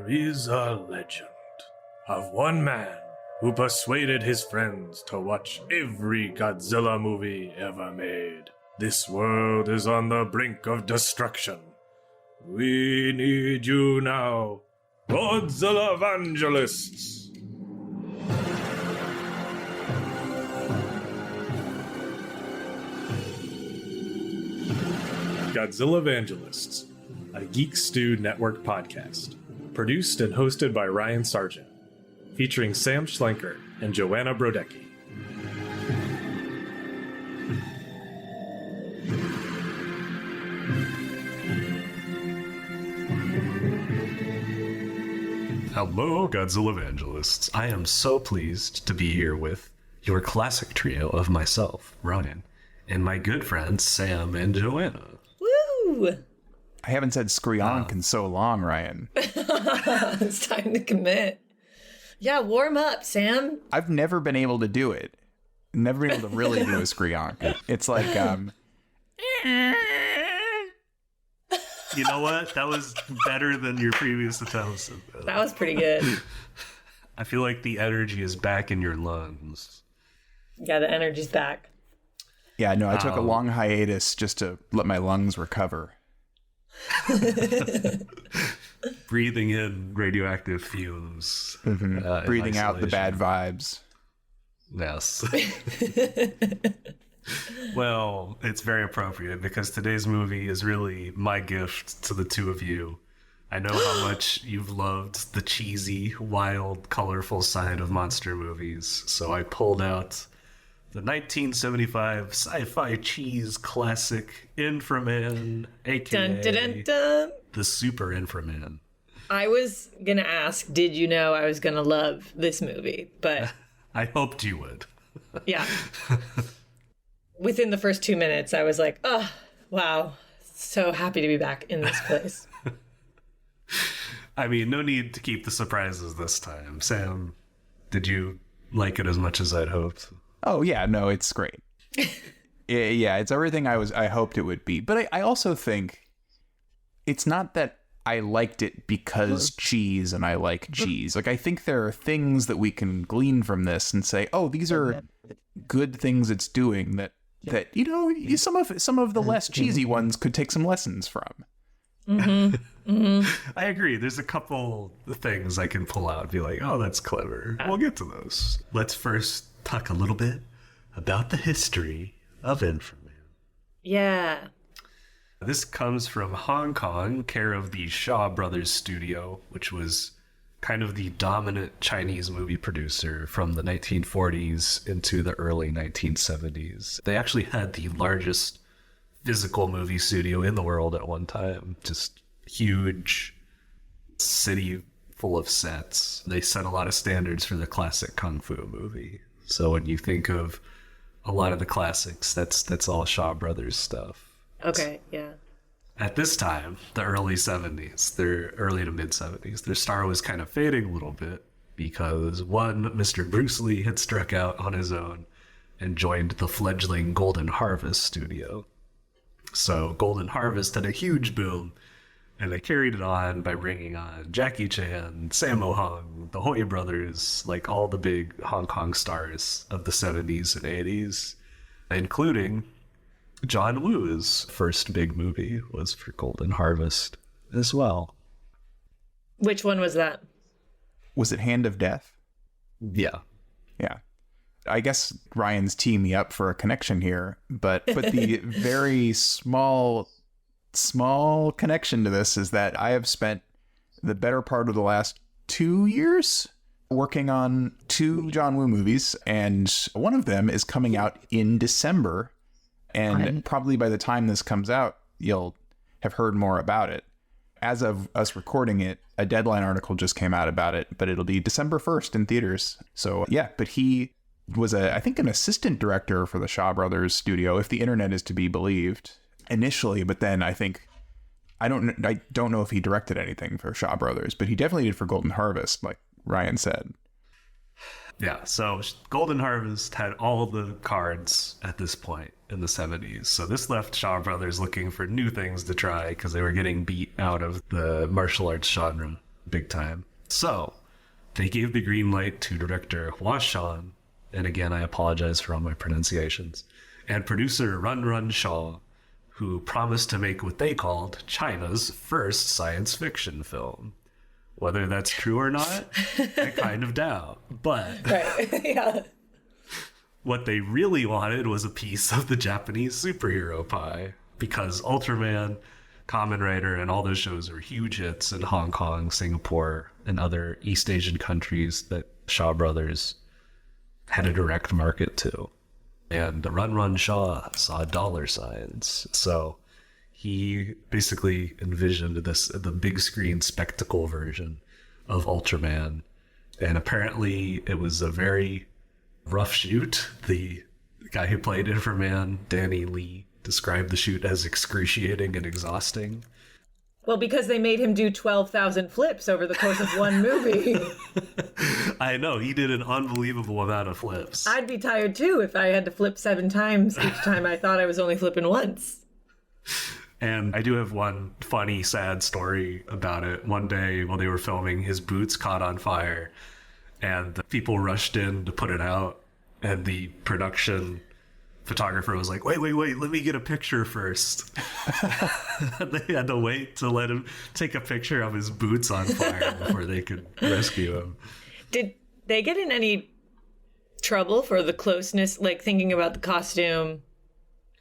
There is a legend of one man who persuaded his friends to watch every Godzilla movie ever made. This world is on the brink of destruction. We need you now, Godzillavangelists! Godzillavangelists, a Geek Stew Network podcast, produced and hosted by Ryan Sargent, featuring Sam Schlenker and Joanna Brodecki. Hello, Godzillavangelists. I am so pleased to be here with your classic trio of myself, Ryan, and my good friends, Sam and Joanna. Woo! I haven't said Skryonk in so long, Ryan. It's time to commit. Yeah, warm up, Sam. I've never been able to do it. Never been able to really do a Skryonk. It's like, You know what? That was better than your previous attempts. That was pretty good. I feel like the energy is back in your lungs. Yeah, the energy's back. Yeah, no, I took a long hiatus just to let my lungs recover. Breathing in radioactive fumes. Mm-hmm. Breathing out the bad vibes. Yes. Well, it's very appropriate because today's movie is really my gift to the two of you. I know how much you've loved the cheesy, wild, colorful side of monster movies, so I pulled out the 1975 sci-fi cheese classic Inframan, aka Dun, dun, dun, dun. the Super Inframan. I was going to ask, did you know I was going to love this movie? But I hoped you would. Yeah. Within the first 2 minutes, I was like, oh, wow. So happy to be back in this place. I mean, no need to keep the surprises this time. Sam, did you like it as much as I'd hoped? Oh, yeah, no, it's great. Yeah, it's everything I hoped it would be. But I also think it's not that I liked it because cheese and I like cheese. Like, I think there are things that we can glean from this and say, oh, these are good things it's doing that you know, some of the less cheesy ones could take some lessons from. Mm-hmm. Mm-hmm. I agree. There's a couple things I can pull out and be like, oh, that's clever. We'll get to those. Let's first talk a little bit about the history of Inframan. Yeah. This comes from Hong Kong, care of the Shaw Brothers studio, which was kind of the dominant Chinese movie producer from the 1940s into the early 1970s. They actually had the largest physical movie studio in the world at one time. Just huge city full of sets. They set a lot of standards for the classic kung fu movie. So when you think of a lot of the classics, that's all Shaw Brothers stuff. Okay, yeah. At this time, the early 70s, their early to mid 70s, their star was kind of fading a little bit because one, Mr. Bruce Lee had struck out on his own and joined the fledgling Golden Harvest studio. So Golden Harvest had a huge boom, and they carried it on by bringing on Jackie Chan, Sammo Hung, the Hui brothers, like all the big Hong Kong stars of the 70s and 80s, including John Woo's first big movie was for Golden Harvest as well. Which one was that? Was it Hand of Death? Yeah. Yeah. I guess Ryan's teeing me up for a connection here, but the very small connection to this is that I have spent the better part of the last 2 years working on 2 John Woo movies, and one of them is coming out in December, and probably by the time this comes out, you'll have heard more about it. As of us recording it, a Deadline article just came out about it, but it'll be December 1st in theaters. So yeah, but he was I think an assistant director for the Shaw Brothers studio, if the internet is to be believed, initially, but then I don't know if he directed anything for Shaw Brothers, but he definitely did for Golden Harvest, like Ryan said. Yeah, so Golden Harvest had all the cards at this point in the 70s. So this left Shaw Brothers looking for new things to try because they were getting beat out of the martial arts genre big time. So they gave the green light to director Hua Shan, and again, I apologize for all my pronunciations, and producer Run Run Shaw, who promised to make what they called China's first science fiction film. Whether that's true or not, I kind of doubt. But Right. Yeah. what they really wanted was a piece of the Japanese superhero pie, because Ultraman, Kamen Rider, and all those shows were huge hits in Hong Kong, Singapore, and other East Asian countries that Shaw Brothers had a direct market to. And Run Run Shaw saw dollar signs. So he basically envisioned the big screen spectacle version of Ultraman. And apparently it was a very rough shoot. The guy who played Inframan, Danny Lee, described the shoot as excruciating and exhausting. Well, because they made him do 12,000 flips over the course of one movie. I know, he did an unbelievable amount of flips. I'd be tired too if I had to flip 7 times each time I thought I was only flipping once. And I do have one funny, sad story about it. One day while they were filming, his boots caught on fire, and the people rushed in to put it out, and the production photographer was like, wait, let me get a picture first. They had to wait to let him take a picture of his boots on fire before they could rescue him. Did they get in any trouble for the closeness, like thinking about the costume,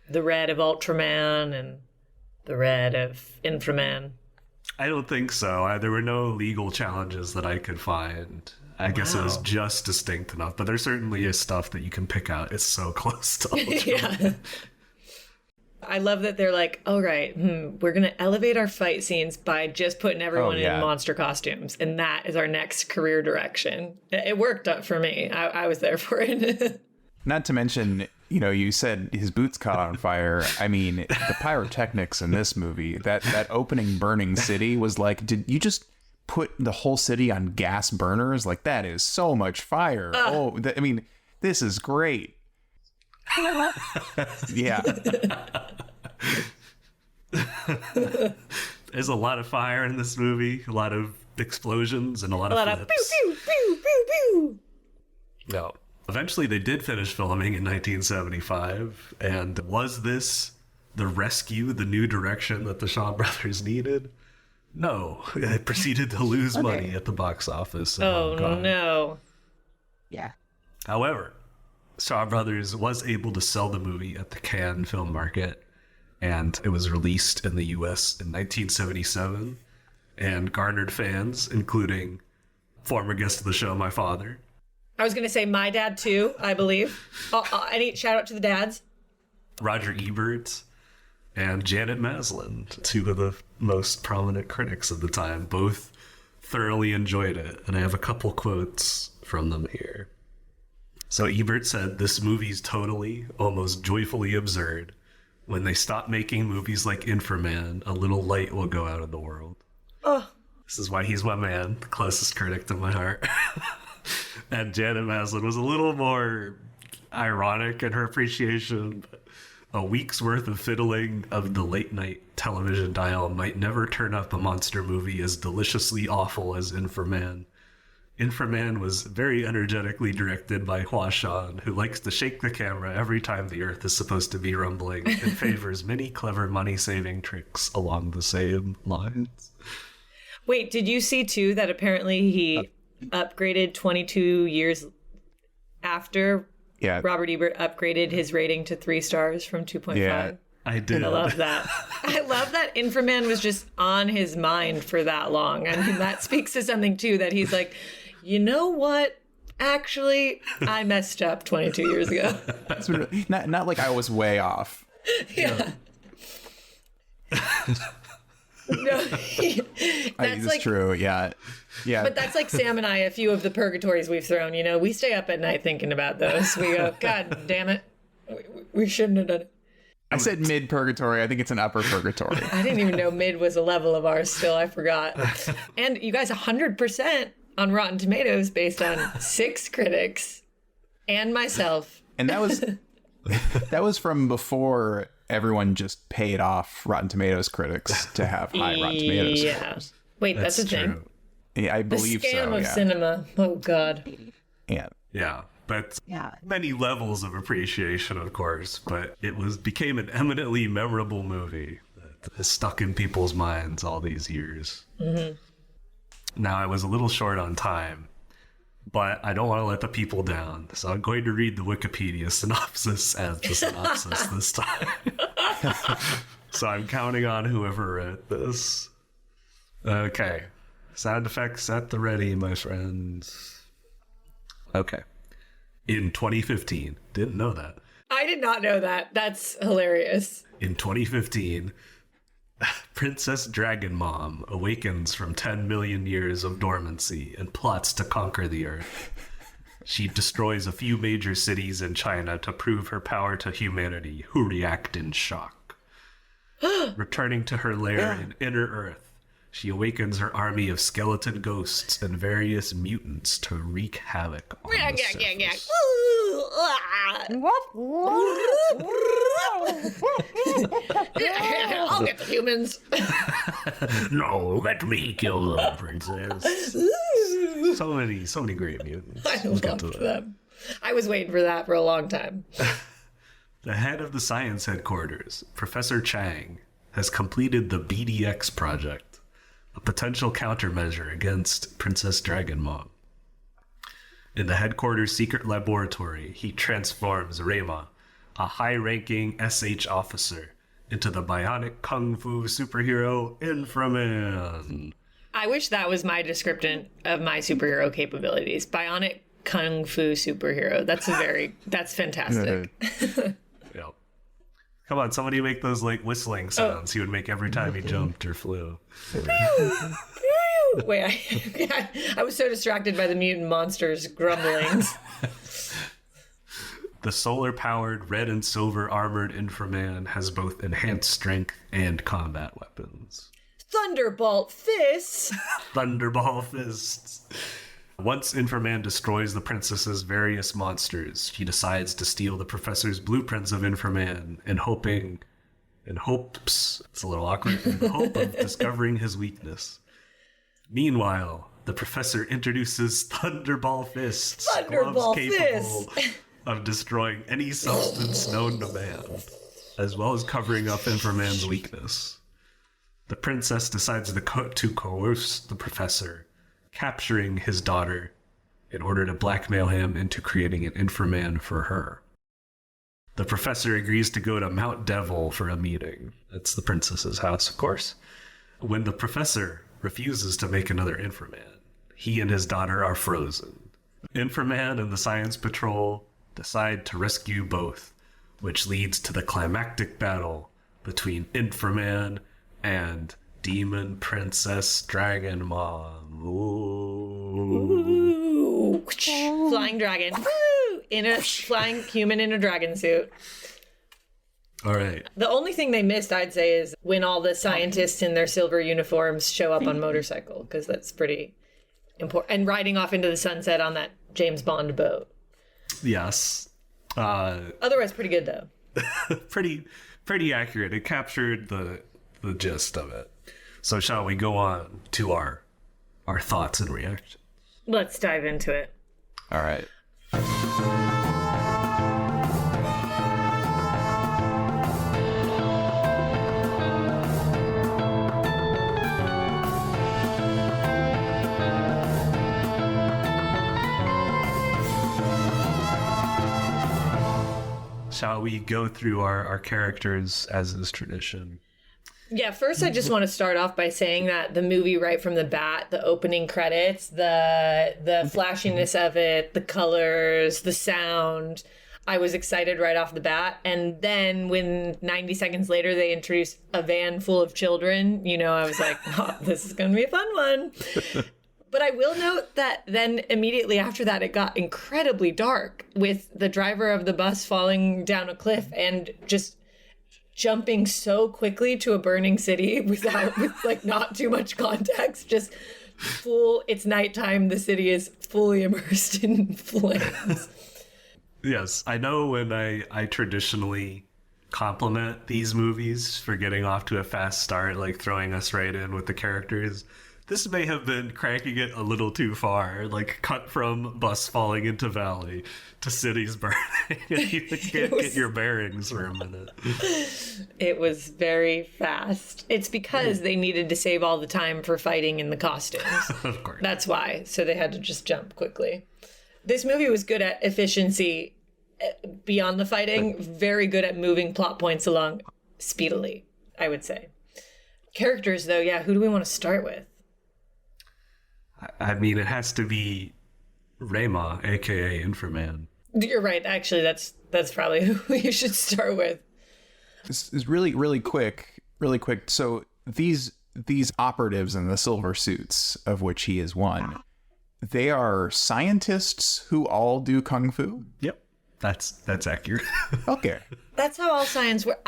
the red of Ultraman and the red of Inframan? I don't think so. There were no legal challenges that I could find. I guess it was just distinct enough, but there certainly is stuff that you can pick out. It's so close to Ultraman. Yeah. I love that they're like, all right, we're going to elevate our fight scenes by just putting everyone in monster costumes. And that is our next career direction. It worked out for me. I was there for it. Not to mention, you said his boots caught on fire. I mean, the pyrotechnics in this movie, that opening burning city was like, did you just put the whole city on gas burners? Like, that is so much fire. This is great. Yeah. There's a lot of fire in this movie, a lot of explosions, and a lot of flips. Pew, pew, pew, pew, pew. No. Eventually, they did finish filming in 1975, and was this the rescue, the new direction that the Shaw Brothers needed? No. It proceeded to lose money at the box office in Hong Kong. No. Yeah. However, Shaw Brothers was able to sell the movie at the Cannes Film Market, and it was released in the US in 1977 and garnered fans, including former guest of the show, my father. I was going to say my dad too, I believe. Any shout out to the dads? Roger Ebert and Janet Maslin, two of the most prominent critics of the time, both thoroughly enjoyed it. And I have a couple quotes from them here. So Ebert said, "This movie's totally, almost joyfully absurd. When they stop making movies like Inframan, a little light will go out of the world." Oh. This is why he's my man, the closest critic to my heart. And Janet Maslin was a little more ironic in her appreciation. But a week's worth of fiddling of the late night television dial might never turn up a monster movie as deliciously awful as Inframan. Inframan was very energetically directed by Hua Shan, who likes to shake the camera every time the earth is supposed to be rumbling and favors many clever money-saving tricks along the same lines. Wait, did you see too that apparently he upgraded 22 years after Robert Ebert upgraded his rating to 3 stars from 2.5? Yeah, I did. I love that. I love that Inframan was just on his mind for that long. I mean, that speaks to something too, that he's like, you know what? Actually, I messed up 22 years ago. Not like I was way off. Yeah. No, That's like, true. Yeah. But that's like Sam and I, a few of the purgatories we've thrown, we stay up at night thinking about those. We go, God damn it. We shouldn't have done it. I said mid purgatory. I think it's an upper purgatory. I didn't even know mid was a level of ours still. I forgot. And you guys, 100% on Rotten Tomatoes based on 6 critics and myself. And that was from before everyone just paid off Rotten Tomatoes critics to have high Rotten Tomatoes scores. Wait, that's a thing. Yeah, I believe the scam so. of Yeah. cinema. Oh God. Yeah. Yeah, but Yeah. many levels of appreciation, of course. But became an eminently memorable movie that is stuck in people's minds all these years. Mm-hmm. Now, I was a little short on time, but I don't want to let the people down, so I'm going to read the Wikipedia synopsis as the synopsis this time. So I'm counting on whoever read this. Okay. Sound effects at the ready, my friends. Okay. In 2015, didn't know that. I did not know that. That's hilarious. In 2015, Princess Dragon Mom awakens from 10 million years of dormancy and plots to conquer the Earth. She destroys a few major cities in China to prove her power to humanity, who react in shock. Returning to her lair in Inner Earth, she awakens her army of skeleton ghosts and various mutants to wreak havoc on the surface. I'll get the humans. No, let me kill them, princess. So many great mutants. I We'll get loved to that. them. I was waiting for that for a long time. The head of the science headquarters, Professor Chang, has completed the BDX project, a potential countermeasure against Princess Dragon Mom. In the headquarters' secret laboratory, he transforms Reima, a high-ranking SH officer, into the bionic kung fu superhero Inframan. I wish that was my description of my superhero capabilities. Bionic kung fu superhero. That's fantastic. Yep. Come on, somebody make those like whistling sounds he would make every time he jumped or flew. Wait, I was so distracted by the mutant monsters' grumblings. The solar-powered, red and silver armored Inframan has both enhanced strength and combat weapons. Thunderbolt fists! Thunderball fists. Once Inframan destroys the princess's various monsters, he decides to steal the professor's blueprints of Inframan in hopes, it's a little awkward, in the hope of discovering his weakness. Meanwhile, the professor introduces Thunderball fists, Thunderball gloves capable of destroying any substance known to man, as well as covering up Inframan's weakness. The princess decides to coerce the professor, capturing his daughter in order to blackmail him into creating an Inframan for her. The professor agrees to go to Mount Devil for a meeting. That's the princess's house, of course. When the professor refuses to make another Inframan, he and his daughter are frozen. Inframan and the Science Patrol decide to rescue both, which leads to the climactic battle between Inframan and Demon Princess Dragon Mom. Ooh. Flying dragon. Woo! In a flying human in a dragon suit. All right. The only thing they missed, I'd say, is when all the scientists in their silver uniforms show up on motorcycle, because that's pretty important. And riding off into the sunset on that James Bond boat. Yes. Otherwise, pretty good, though. Pretty accurate. It captured the gist of it. So shall we go on to our thoughts and reactions? Let's dive into it. All right. Shall we go through our characters as is tradition? Yeah, first I just want to start off by saying that the movie right from the bat, the opening credits, the flashiness of it, the colors, the sound, I was excited right off the bat. And then when 90 seconds later they introduced a van full of children, I was like, oh, this is going to be a fun one. But I will note that then immediately after that, it got incredibly dark with the driver of the bus falling down a cliff and just jumping so quickly to a burning city with like not too much context, just it's nighttime, the city is fully immersed in flames. Yes, I know when I traditionally compliment these movies for getting off to a fast start, like throwing us right in with the characters, this may have been cranking it a little too far, like cut from bus falling into valley to cities burning, and you can't get your bearings for a minute. It was very fast. It's because they needed to save all the time for fighting in the costumes. Of course. That's why. So they had to just jump quickly. This movie was good at efficiency beyond the fighting, very good at moving plot points along speedily, I would say. Characters, though, yeah, who do we want to start with? I mean, it has to be Rayma, aka Inframan. You're right. Actually, that's probably who you should start with. This is really quick. So these operatives in the silver suits, of which he is one, they are scientists who all do kung fu? Yep. That's accurate. Okay. That's how all science works.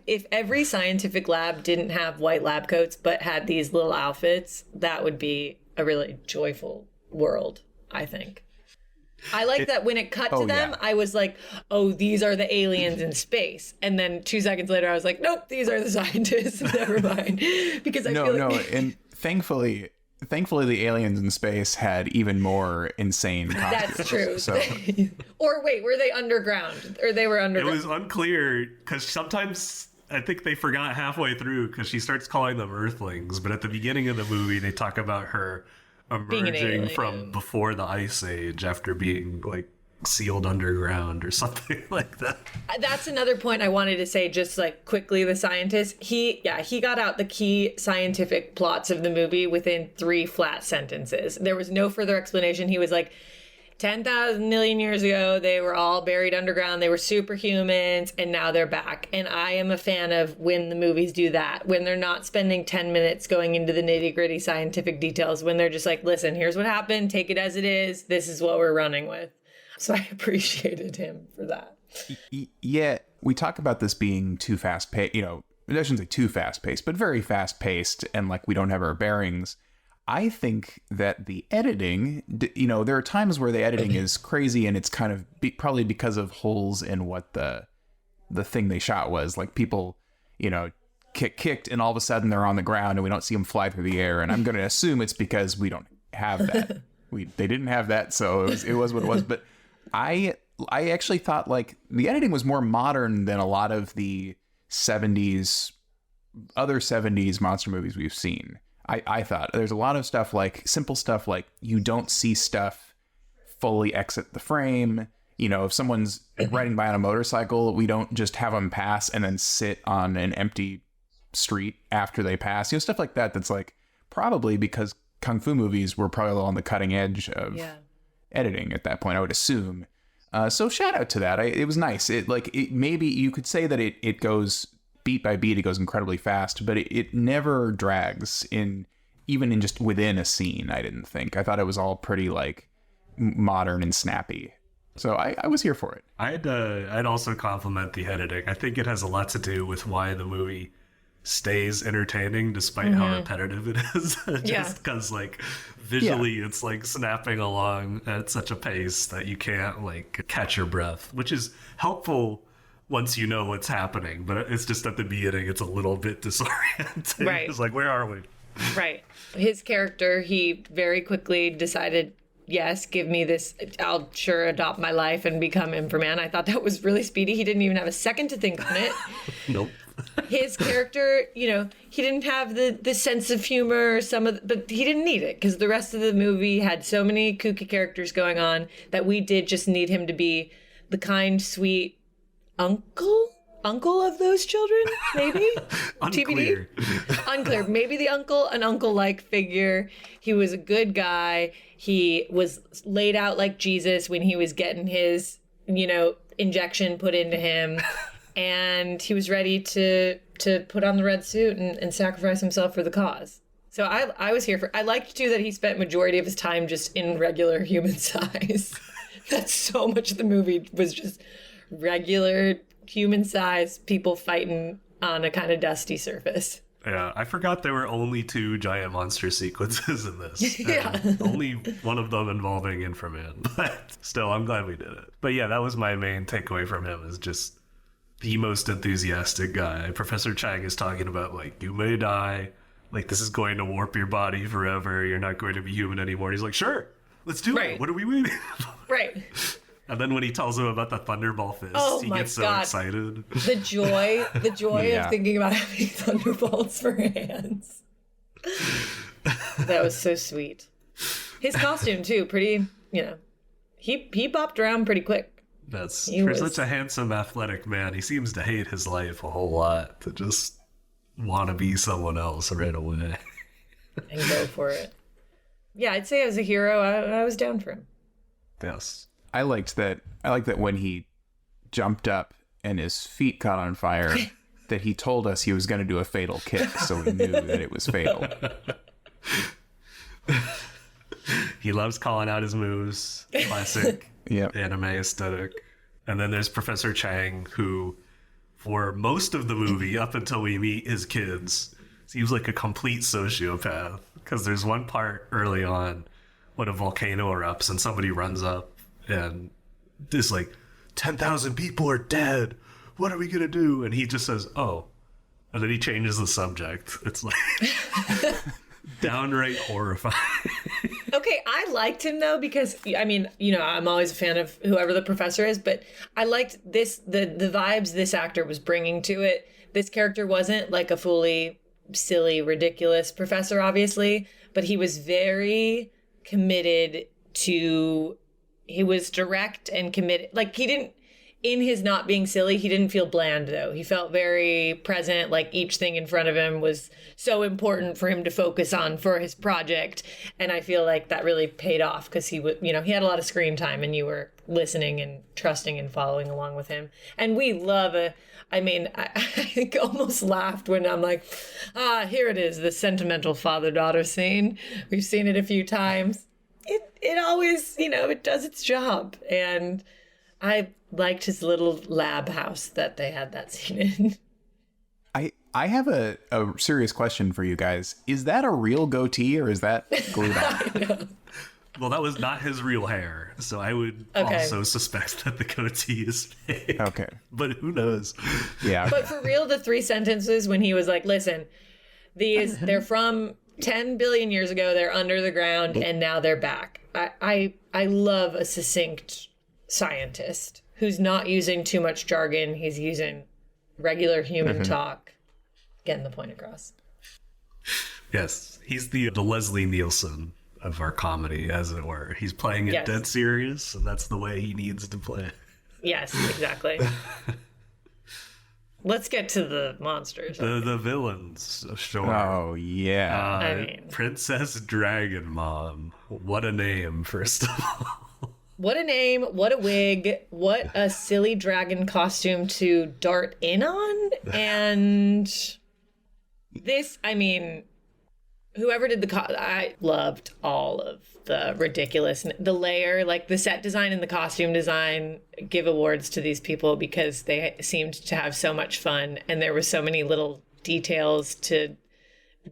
If every scientific lab didn't have white lab coats but had these little outfits, that would be a really joyful world, I think. I like that when it cut to them, yeah. I was like, oh, these are the aliens in space. And then 2 seconds later, I was like, nope, these are the scientists. Never mind. Because I feel like... and thankfully the aliens in space had even more insane costumes. That's true. So. Or wait, were they underground? Or they were underground? It was unclear, because sometimes I think they forgot halfway through, because she starts calling them Earthlings. But at the beginning of the movie, they talk about her emerging from before the Ice Age after being, like, sealed underground or something like that. That's another point I wanted to say, just like quickly. The scientist, he got out the key scientific plots of the movie within 3 flat sentences. There was no further explanation. He was like, 10,000 million years ago, they were all buried underground. They were superhumans, and now they're back. And I am a fan of when the movies do that, when they're not spending 10 minutes going into the nitty-gritty scientific details, when they're just like, listen, here's what happened, take it as it is, this is what we're running with. So I appreciated him for that. Yeah, we talk about this being too fast-paced, I shouldn't say too fast-paced, but very fast-paced, and like we don't have our bearings. I think that the editing, there are times where the editing is crazy, and it's kind of probably because of holes in what the thing they shot was. Like people, kicked, and all of a sudden they're on the ground, and we don't see them fly through the air. And I'm going to assume it's because we don't have that. They didn't have that, so it was what it was. But I actually thought like the editing was more modern than a lot of the other 70s monster movies we've seen. I thought there's a lot of stuff, like simple stuff, like you don't see stuff fully exit the frame. If someone's riding by on a motorcycle, we don't just have them pass and then sit on an empty street after they pass. Stuff like that. That's like probably because kung fu movies were probably on the cutting edge of editing at that point, I would assume. So shout out to that. It was nice. Maybe you could say that it goes beat by beat, it goes incredibly fast, but it never drags even in just within a scene. I didn't think. I thought it was all pretty like modern and snappy. So I was here for it. I'd also compliment the editing. I think it has a lot to do with why the movie stays entertaining despite how repetitive it is. Just because like visually it's like snapping along at such a pace that you can't like catch your breath, which is helpful once you know what's happening, but it's just at the beginning it's a little bit disorienting. Right. It's like, where are we? Right. His character, he very quickly decided, yes, give me this, I'll sure adopt my life and become Inframan. I thought that was really speedy. He didn't even have a second to think on it. Nope. His character, he didn't have the sense of humor, but he didn't need it because the rest of the movie had so many kooky characters going on that we did just need him to be the kind, sweet uncle of those children, maybe. Unclear. TBD. Unclear. Maybe the uncle, an uncle-like figure. He was a good guy. He was laid out like Jesus when he was getting his, injection put into him, and he was ready to put on the red suit and sacrifice himself for the cause. So I was here for. I liked too that he spent majority of his time just in regular human size. That's so much of the movie was just regular human size people fighting on a kind of dusty surface. Yeah, I forgot there were only 2 giant monster sequences in this. Yeah. Only one of them involving Inframan. But still, I'm glad we did it. But yeah, that was my main takeaway from him, is just the most enthusiastic guy. Professor Chang is talking about, like, you may die, like, this is going to warp your body forever. You're not going to be human anymore. And he's like, sure, let's do it. What are we waiting for? Right. And then when he tells him about the Thunderball fist, he gets so excited. The joy of thinking about having thunderbolts for hands. That was so sweet. His costume too, pretty, he bopped around pretty quick. Such a handsome, athletic man. He seems to hate his life a whole lot, to just want to be someone else right away. And go for it. Yeah, I'd say as a hero, I was down for him. Yes. I liked that when he jumped up and his feet caught on fire, that he told us he was going to do a fatal kick, so we knew that it was fatal. He loves calling out his moves. Classic anime aesthetic. And then there's Professor Chang, who, for most of the movie, up until we meet his kids, seems like a complete sociopath. Because there's one part early on when a volcano erupts and somebody runs up and this, like, 10,000 people are dead. What are we going to do? And he just says, oh. And then he changes the subject. It's like downright horrifying. Okay, I liked him though, because I'm always a fan of whoever the professor is, but I liked the vibes this actor was bringing to it. This character wasn't like a fully silly, ridiculous professor, obviously, but he was very committed to, he was direct and committed. Like, he didn't, in his not being silly, he didn't feel bland though. He felt very present, like each thing in front of him was so important for him to focus on for his project. And I feel like that really paid off, because he would, he had a lot of screen time and you were listening and trusting and following along with him. And we love I almost laughed when I'm like, here it is, the sentimental father-daughter scene. We've seen it a few times. It always, it does its job. And I liked his little lab house that they had that scene in. I have a serious question for you guys. Is that a real goatee or is that glued on? Well, that was not his real hair, so I would also suspect that the goatee is fake. Okay. But who knows? Yeah. But for real, the 3 sentences when he was like, listen, they're from 10 billion years ago, they're under the ground, and now they're back. I love a succinct scientist who's not using too much jargon. He's using regular human talk, getting the point across. Yes, he's the Leslie Nielsen of our comedy, as it were. He's playing it dead serious, and that's the way he needs to play. Yes, exactly. Let's get to the monsters. The villains, sure. Oh, yeah. Princess Dragon Mom. What a name, first of all. What a name, what a wig, what a silly dragon costume to dart in on. And this, whoever did I loved all of the ridiculous, the layer, like the set design and the costume design. Give awards to these people because they seemed to have so much fun. And there were so many little details to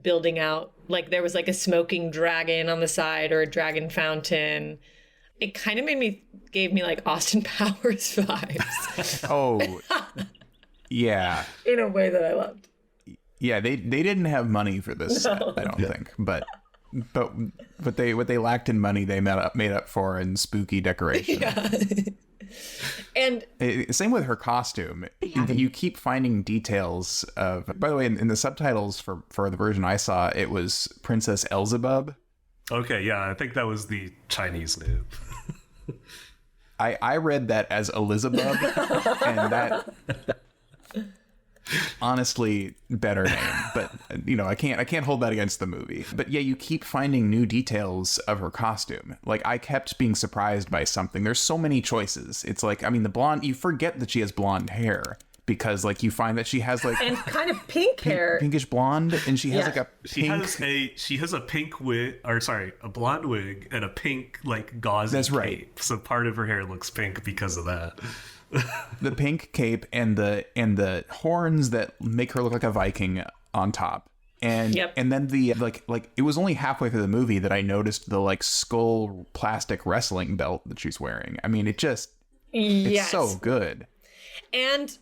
building out. Like there was like a smoking dragon on the side or a dragon fountain. It kind of gave me like Austin Powers vibes. Oh, yeah. In a way that I loved. Yeah, they didn't have money for this set, I don't think. But what they lacked in money, they made up for in spooky decoration. Yeah. And same with her costume. You keep finding details of. By the way, in the subtitles for the version I saw, it was Princess Elzebub. Okay, yeah, I think that was the Chinese name. I read that as Elizabeth, and that honestly better name. But I can't hold that against the movie. But yeah, you keep finding new details of her costume. Like I kept being surprised by something. There's so many choices. It's like the blonde. You forget that she has blonde hair. Because like you find that she has like and kind of pink hair, pinkish blonde, and she has like a pink. She has a pink wig, a blonde wig and a pink like gauzy. That's right. Cape. So part of her hair looks pink because of that. The pink cape and the horns that make her look like a Viking on top, and then the like it was only halfway through the movie that I noticed the like skull plastic wrestling belt that she's wearing. It's so good. And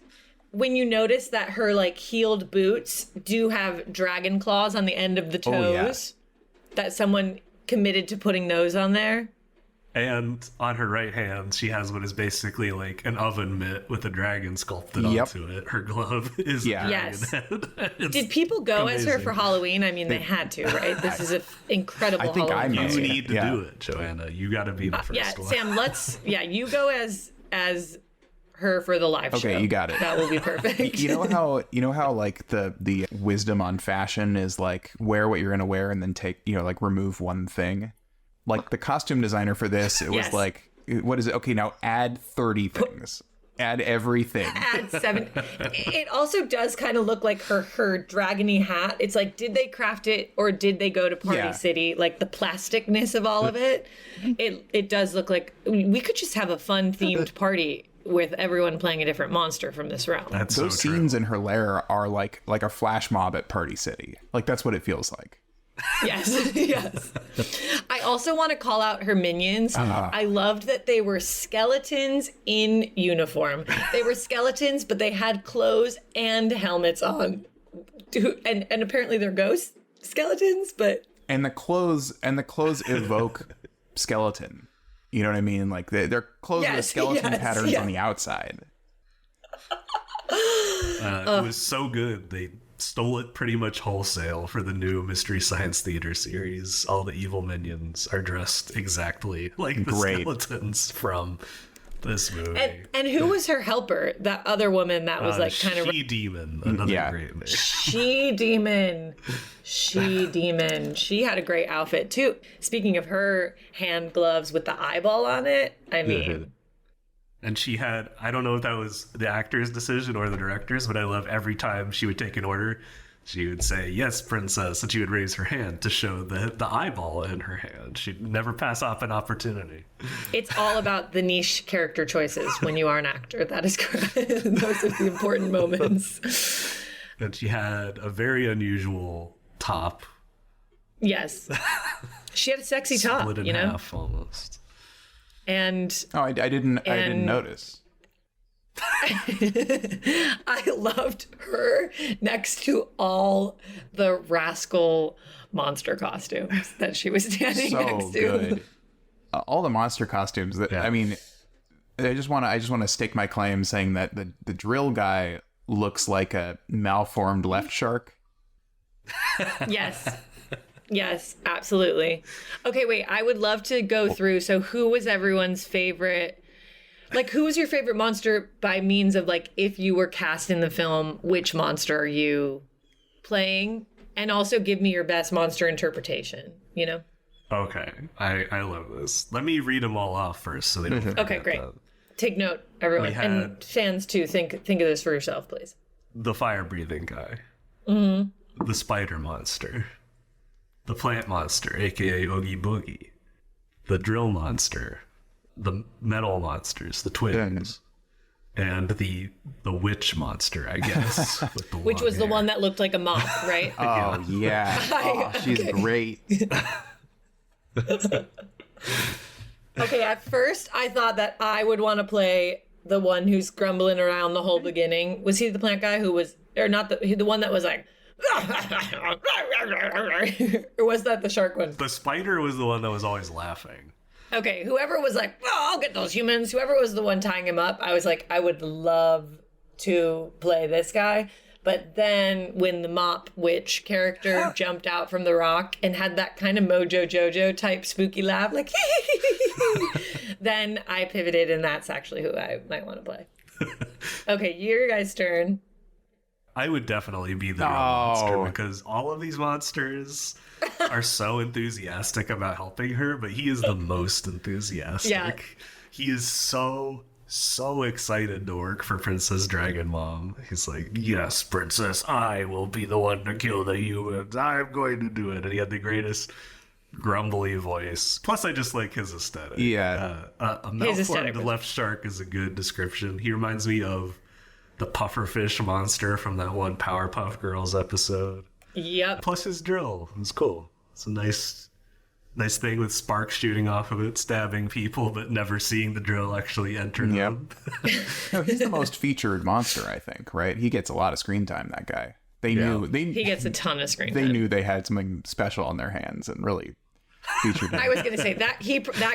when you notice that her like heeled boots do have dragon claws on the end of the toes, that someone committed to putting those on there. And on her right hand, she has what is basically like an oven mitt with a dragon sculpted onto it. Her glove is a dragon head. Did people go as her for Halloween? I mean, they had to, right? This is an incredible Halloween. You need to do it, Joanna. You got to be the first one. Sam, you go as her for the live show. Okay, you got it. That will be perfect. You know how like the wisdom on fashion is like wear what you're gonna wear and then take, like remove one thing. Like the costume designer for this, it was like, what is it? Okay, now add 30 things. Add everything. Add 7. It also does kind of look like her dragony hat. It's like, did they craft it or did they go to Party City? Like the plasticness of all of it. It does look like we could just have a fun themed party with everyone playing a different monster from this realm. Those scenes in her lair are like a flash mob at Party City. Like that's what it feels like. Yes, yes. I also want to call out her minions. I loved that they were skeletons in uniform. They were skeletons, but they had clothes and helmets on. And apparently they're ghost skeletons, but... And the clothes evoke skeleton. You know what I mean? Like their clothes with skeleton patterns on the outside. It was so good. They stole it pretty much wholesale for the new Mystery Science Theater series. All the evil minions are dressed exactly like the skeletons from this movie. And who was her helper? That other woman that was like kind of... She-Demon, another great name. She-Demon. She-Demon. She had a great outfit too. Speaking of her hand gloves with the eyeball on it, I mean... And she had, I don't know if that was the actor's decision or the director's, but I love every time she would take an order, she would say, "Yes, princess," and she would raise her hand to show the eyeball in her hand. She'd never pass off an opportunity. It's all about the niche character choices when you are an actor. That is correct. Those are the important moments. And she had a very unusual top. Yes. She had a sexy top, split in half almost. And I didn't notice. I loved her next to all the rascal monster costumes that she was standing next to. Good. All the monster costumes that I mean, I just want to stake my claim saying that the drill guy looks like a malformed left shark. Yes. Yes, absolutely. Okay, wait, I would love to go through. So who was everyone's favorite? Like, who was your favorite monster by means of, like, if you were cast in the film, which monster are you playing? And also give me your best monster interpretation, you know? Okay, I love this. Let me read them all off first so they don't forget. Okay, great. Take note, everyone. And fans, too, think of this for yourself, please. The fire-breathing guy. Mm-hmm. The spider monster. The plant monster, aka Oogie Boogie, the drill monster, the metal monsters, the twins, and the witch monster, I guess. With the which was the one that looked like a mop, right? Oh, yeah. Oh, she's great. Okay, at first I thought that I would want to play the one who's grumbling around the whole beginning. Was he the plant guy who was, or not the one that was like, or was that the shark one? The spider was the one that was always laughing. Okay, whoever was like, "Oh, I'll get those humans," whoever was the one tying him up, I was like, I would love to play this guy. But then when the mop witch character jumped out from the rock and had that kind of Mojo Jojo type spooky laugh, like, then I pivoted, and that's actually who I might want to play. Okay, your guys' turn. I would definitely be the real monster because all of these monsters are so enthusiastic about helping her, but he is the most enthusiastic. Yeah. He is so excited to work for Princess Dragon Mom. He's like, "Yes, Princess, I will be the one to kill the humans. I'm going to do it." And he had the greatest grumbly voice. Plus, I just like his aesthetic. Yeah. A malformed left shark is a good description. He reminds me of the pufferfish monster from that one Powerpuff Girls episode. Yep. Plus his drill. It's cool. It's a nice nice thing with sparks shooting off of it, stabbing people, but never seeing the drill actually enter them. No, he's the most featured monster, I think, right? He gets a lot of screen time, that guy. He gets a ton of screen time. They knew they had something special on their hands and really featured him. I was going to say that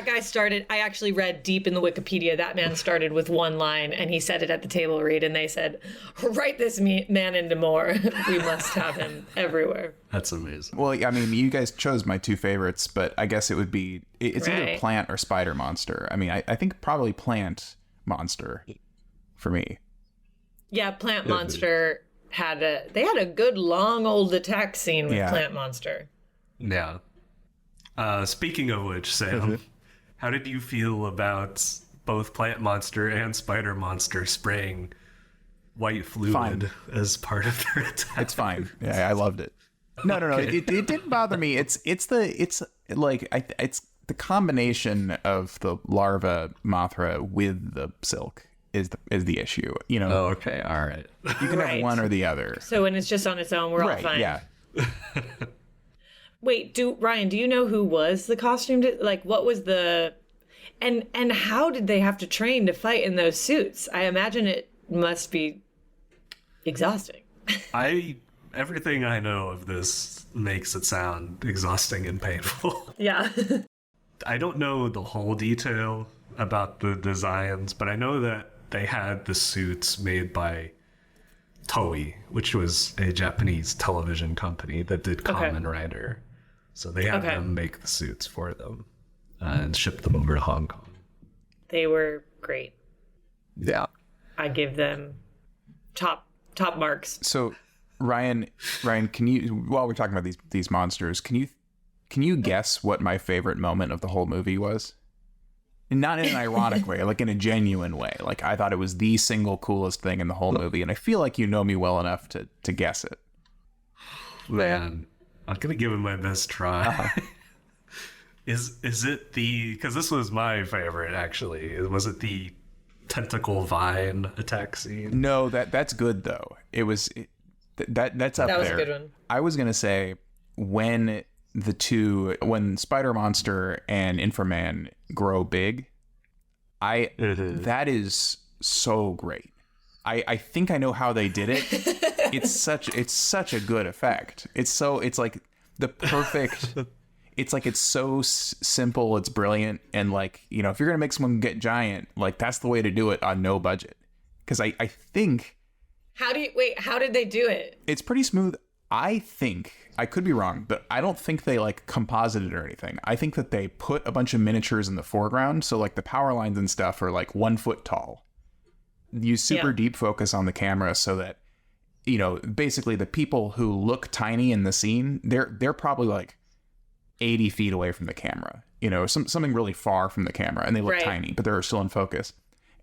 guy started, I actually read deep in the Wikipedia, that man started with one line and he said it at the table read and they said, write this man into more. We must have him everywhere. That's amazing. Well, I mean, you guys chose my two favorites, but I guess it would be, it's either Plant or Spider Monster. I mean, I think probably Plant Monster for me. Yeah, Plant Monster had a good long old attack scene with Plant Monster. Yeah. Speaking of which, Sam, how did you feel about both Plant Monster and Spider Monster spraying white fluid as part of their attack? It's fine. Yeah, I loved it. No. Okay. It didn't bother me. It's the combination of the larva Mothra with the silk is the issue. You know. Oh, okay. All right. You can have one or the other. So when it's just on its own, we're all fine. Yeah. Wait, Ryan, do you know who was the costume? What was the... And how did they have to train to fight in those suits? I imagine it must be exhausting. Everything I know of this makes it sound exhausting and painful. Yeah. I don't know the whole detail about the designs, but I know that they had the suits made by Toei, which was a Japanese television company that did Kamen Rider. So they had them make the suits for them and ship them over to Hong Kong. They were great. Yeah. I give them top marks. So Ryan, can you, while we're talking about these monsters, can you guess what my favorite moment of the whole movie was? And not in an ironic way, like in a genuine way. Like I thought it was the single coolest thing in the whole movie, and I feel like you know me well enough to guess it. Man, I'm gonna give it my best try. Is it because this was my favorite actually? Was it the tentacle vine attack scene? No, that's good though. That's up there. That was a good one. I was gonna say when Spider Monster and Inframan grow big, that is so great. I think I know how they did it. It's such a good effect. It's like the perfect. It's like it's so simple. It's brilliant, and like if you're gonna make someone get giant, like that's the way to do it on no budget. Because I think. How did they do it? It's pretty smooth. I think, I could be wrong, but I don't think they like composited or anything. I think that they put a bunch of miniatures in the foreground. So like the power lines and stuff are like 1 foot tall. Use super deep focus on the camera so that, basically the people who look tiny in the scene, they're probably like 80 feet away from the camera, something really far from the camera, and they look tiny, but they're still in focus.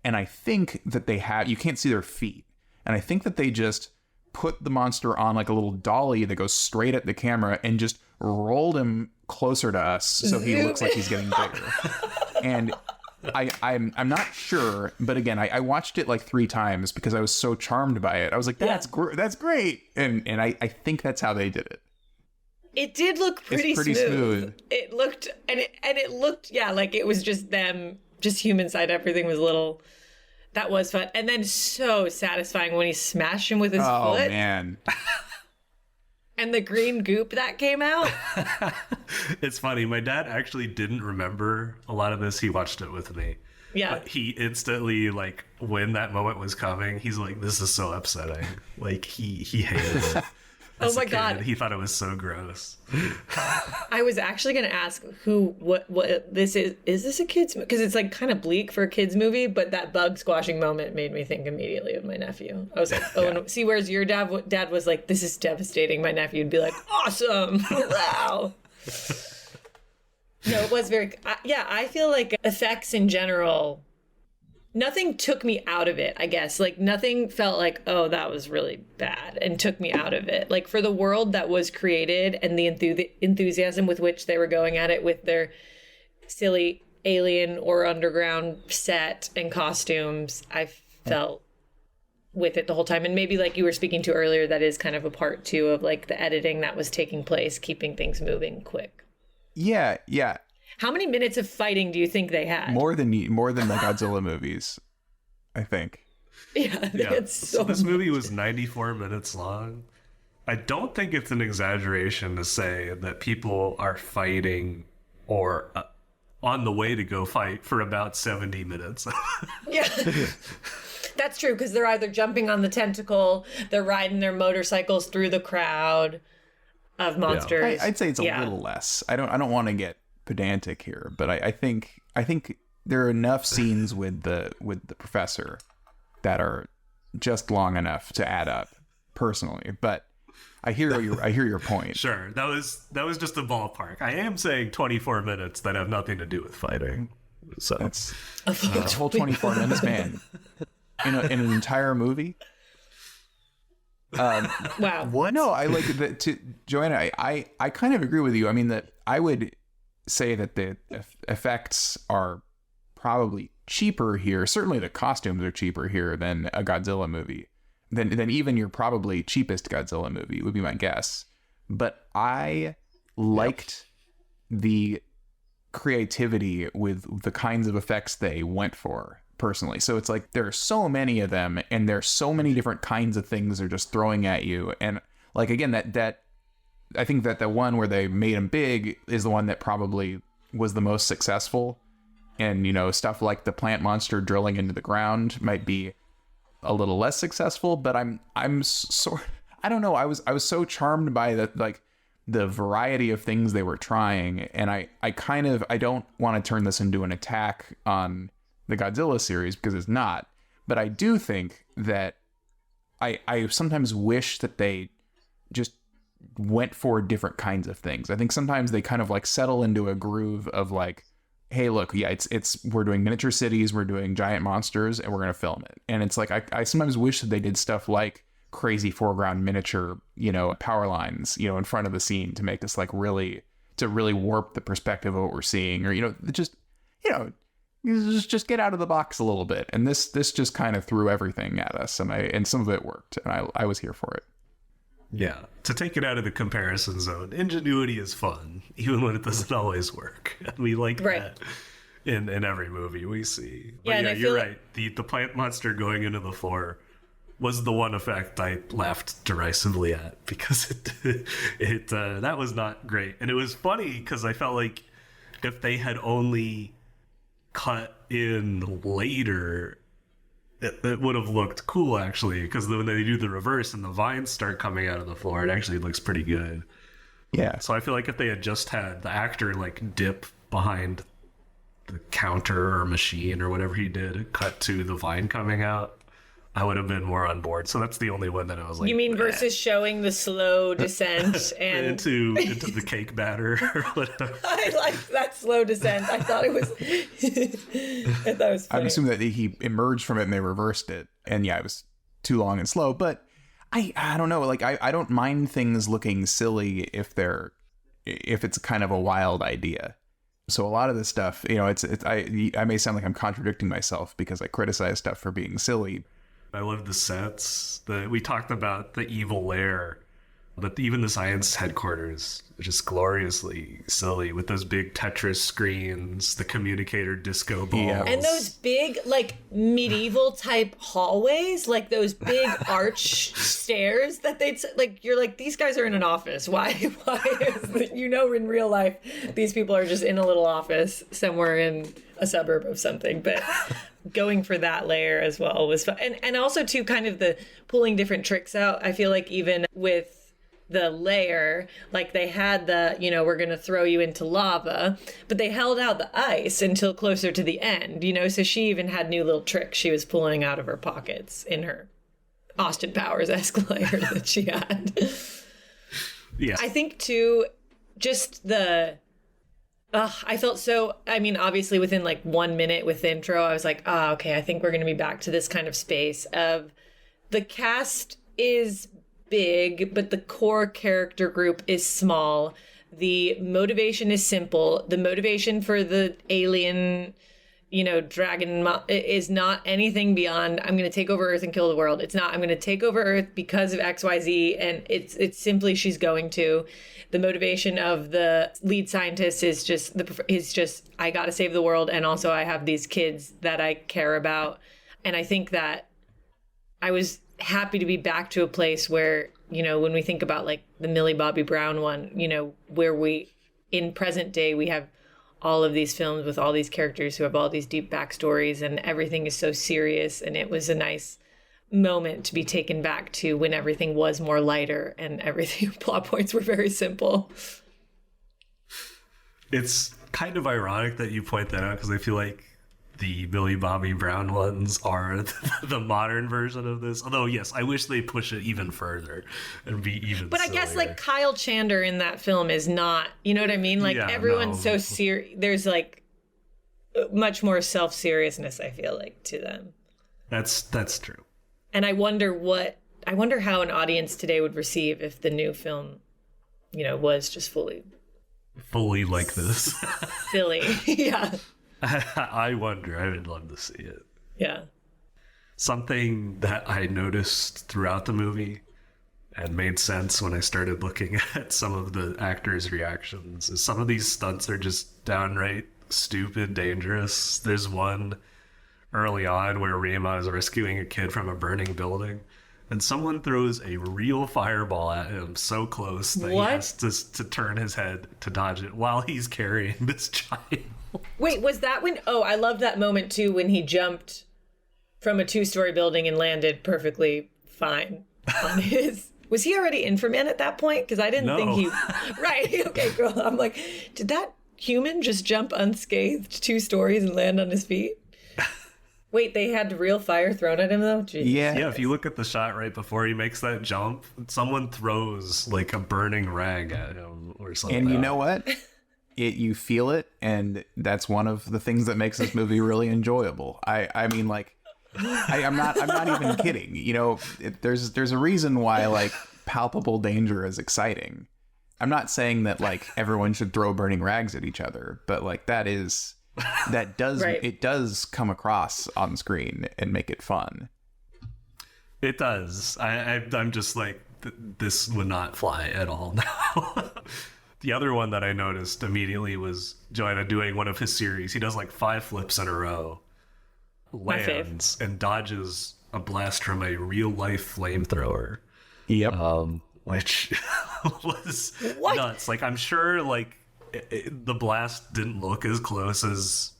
And I think that you can't see their feet. And I think that they just put the monster on like a little dolly that goes straight at the camera and just rolled him closer to us so he looks like he's getting bigger. And I'm not sure, but again, I watched it like 3 times because I was so charmed by it. I was like, that's great. And I think that's how they did it. It did look pretty smooth. It looked like it was just them, just human side. Everything was that was fun. And then so satisfying when he smashed him with his foot. Oh, man. And the green goop that came out. It's funny. My dad actually didn't remember a lot of this. He watched it with me. Yeah. But he instantly, when that moment was coming, he's like, this is so upsetting. Like, he hated it. Oh my God. He thought it was so gross. I was actually going to ask what this is. Is this a kid's movie? Because it's like kind of bleak for a kid's movie, but that bug squashing moment made me think immediately of my nephew. I was like, and see, whereas your dad was like, this is devastating. My nephew would be like, awesome. Wow. No, it was very, I feel like effects in general, nothing took me out of it, I guess. Like, nothing felt like, oh, that was really bad and took me out of it. Like, for the world that was created and the enthusiasm with which they were going at it with their silly alien or underground set and costumes, I felt with it the whole time. And maybe, like you were speaking to earlier, that is kind of a part, too, of, like, the editing that was taking place, keeping things moving quick. Yeah, yeah. How many minutes of fighting do you think they had? More than the Godzilla movies, I think. Yeah, they had so this movie was 94 minutes long. I don't think it's an exaggeration to say that people are fighting or on the way to go fight for about 70 minutes. Yeah. That's true, because they're either jumping on the tentacle, they're riding their motorcycles through the crowd of monsters. I'd say it's a little less. I don't want to get pedantic here, but I think there are enough scenes with the professor that are just long enough to add up, personally. But I hear your point. Sure, that was just a ballpark. I am saying 24 minutes that have nothing to do with fighting. So that's a whole 24 minutes, man. In an entire movie. Wow. What? No, I like that. To Joanna, I kind of agree with you. I mean, that I would say that the effects are probably cheaper here. Certainly, the costumes are cheaper here than a Godzilla movie. Than even your probably cheapest Godzilla movie would be my guess. But I liked the creativity with the kinds of effects they went for. Personally, so it's like there are so many of them, and there's so many different kinds of things they're just throwing at you. And like again, that I think that the one where they made him big is the one that probably was the most successful. And stuff like the plant monster drilling into the ground might be a little less successful. But I'm so I don't know. I was so charmed by the variety of things they were trying, and I don't want to turn this into an attack on the Godzilla series, because it's not, but I do think that I sometimes wish that they just went for different kinds of things. I think sometimes they kind of settle into a groove of hey, look, yeah, it's we're doing miniature cities, we're doing giant monsters, and we're gonna film it. And it's I sometimes wish that they did stuff like crazy foreground miniature, power lines, in front of the scene to make us really warp the perspective of what we're seeing, or just get out of the box a little bit. And this just kind of threw everything at us, and some of it worked, and I was here for it. Yeah, to take it out of the comparison zone, ingenuity is fun, even when it doesn't always work. We like that in every movie we see. But yeah, you're right. The plant monster going into the floor was the one effect I laughed derisively at, because it that was not great. And it was funny because I felt like if they had only cut in later, it would have looked cool, actually, because when they do the reverse and the vines start coming out of the floor, it actually looks pretty good. Yeah. So I feel like if they had just had the actor dip behind the counter or machine or whatever he did, cut to the vine coming out, I would have been more on board. So that's the only one that I was like, you mean versus showing the slow descent and into the cake batter or whatever. I liked that slow descent. I thought it was funny. I'm assuming that he emerged from it and they reversed it, and yeah, it was too long and slow. But I don't know, I don't mind things looking silly if it's kind of a wild idea. So a lot of this stuff, I may sound like I'm contradicting myself because I criticize stuff for being silly. I love the sets. We talked about the evil lair, but even the science headquarters are just gloriously silly with those big Tetris screens, the communicator disco balls. Yeah. And those big, medieval type hallways, those big arch stairs that you're these guys are in an office. Why is in real life, these people are just in a little office somewhere in a suburb of something, but going for that layer as well was fun. And also too, kind of the pulling different tricks out. I feel like even with the layer, they had the, we're going to throw you into lava, but they held out the ice until closer to the end, so she even had new little tricks she was pulling out of her pockets in her Austin Powers-esque layer that she had. Yeah. I think too, just I felt so, obviously within 1 minute with the intro, I was like, okay, I think we're going to be back to this kind of space of the cast is big, but the core character group is small. The motivation is simple. The motivation for the alien, is not anything beyond I'm going to take over Earth and kill the world. It's not I'm going to take over Earth because of XYZ, and it's simply she's going to. The motivation of the lead scientist is just I got to save the world, and also I have these kids that I care about. And I think that I was happy to be back to a place where, when we think about like the Millie Bobby Brown one, where we in present day we have all of these films with all these characters who have all these deep backstories, and everything is so serious. And it was a nice moment to be taken back to when everything was more lighter and everything plot points were very simple. It's kind of ironic that you point that out, because I feel like the Millie Bobby Brown ones are the modern version of this. Although, yes, I wish they push it even further and be even But sillier. I guess like Kyle Chandler in that film is not, you know what I mean? Like everyone's so serious. There's like much more self-seriousness, I feel like, to them. That's true. And I wonder how an audience today would receive if the new film, was just fully like this. Silly. Yeah. I wonder. I would love to see it. Yeah. Something that I noticed throughout the movie and made sense when I started looking at some of the actors' reactions is some of these stunts are just downright stupid, dangerous. There's one early on where Rima is rescuing a kid from a burning building, and someone throws a real fireball at him so close that he has to turn his head to dodge it while he's carrying this child. Wait, was that when... Oh, I love that moment, too, when he jumped from a 2-story building and landed perfectly fine on his... Was he already Inframan at that point? Because I didn't think he... Right, okay, cool. I'm like, did that human just jump unscathed 2 stories and land on his feet? Wait, they had real fire thrown at him, though? Jesus. Yeah, if you look at the shot right before he makes that jump, someone throws, like, a burning rag at him or something. And you know what? You feel it, and that's one of the things that makes this movie really enjoyable. I mean, like, I'm not even kidding. There's a reason why like palpable danger is exciting. I'm not saying that like everyone should throw burning rags at each other, but like that does right. It does come across on screen and make it fun. It does. I'm just like this would not fly at all now. The other one that I noticed immediately was Joanna doing one of his series. He does like 5 flips in a row, lands, and dodges a blast from a real-life flamethrower. Yep. Which was nuts. Like, I'm sure like the blast didn't look as close as...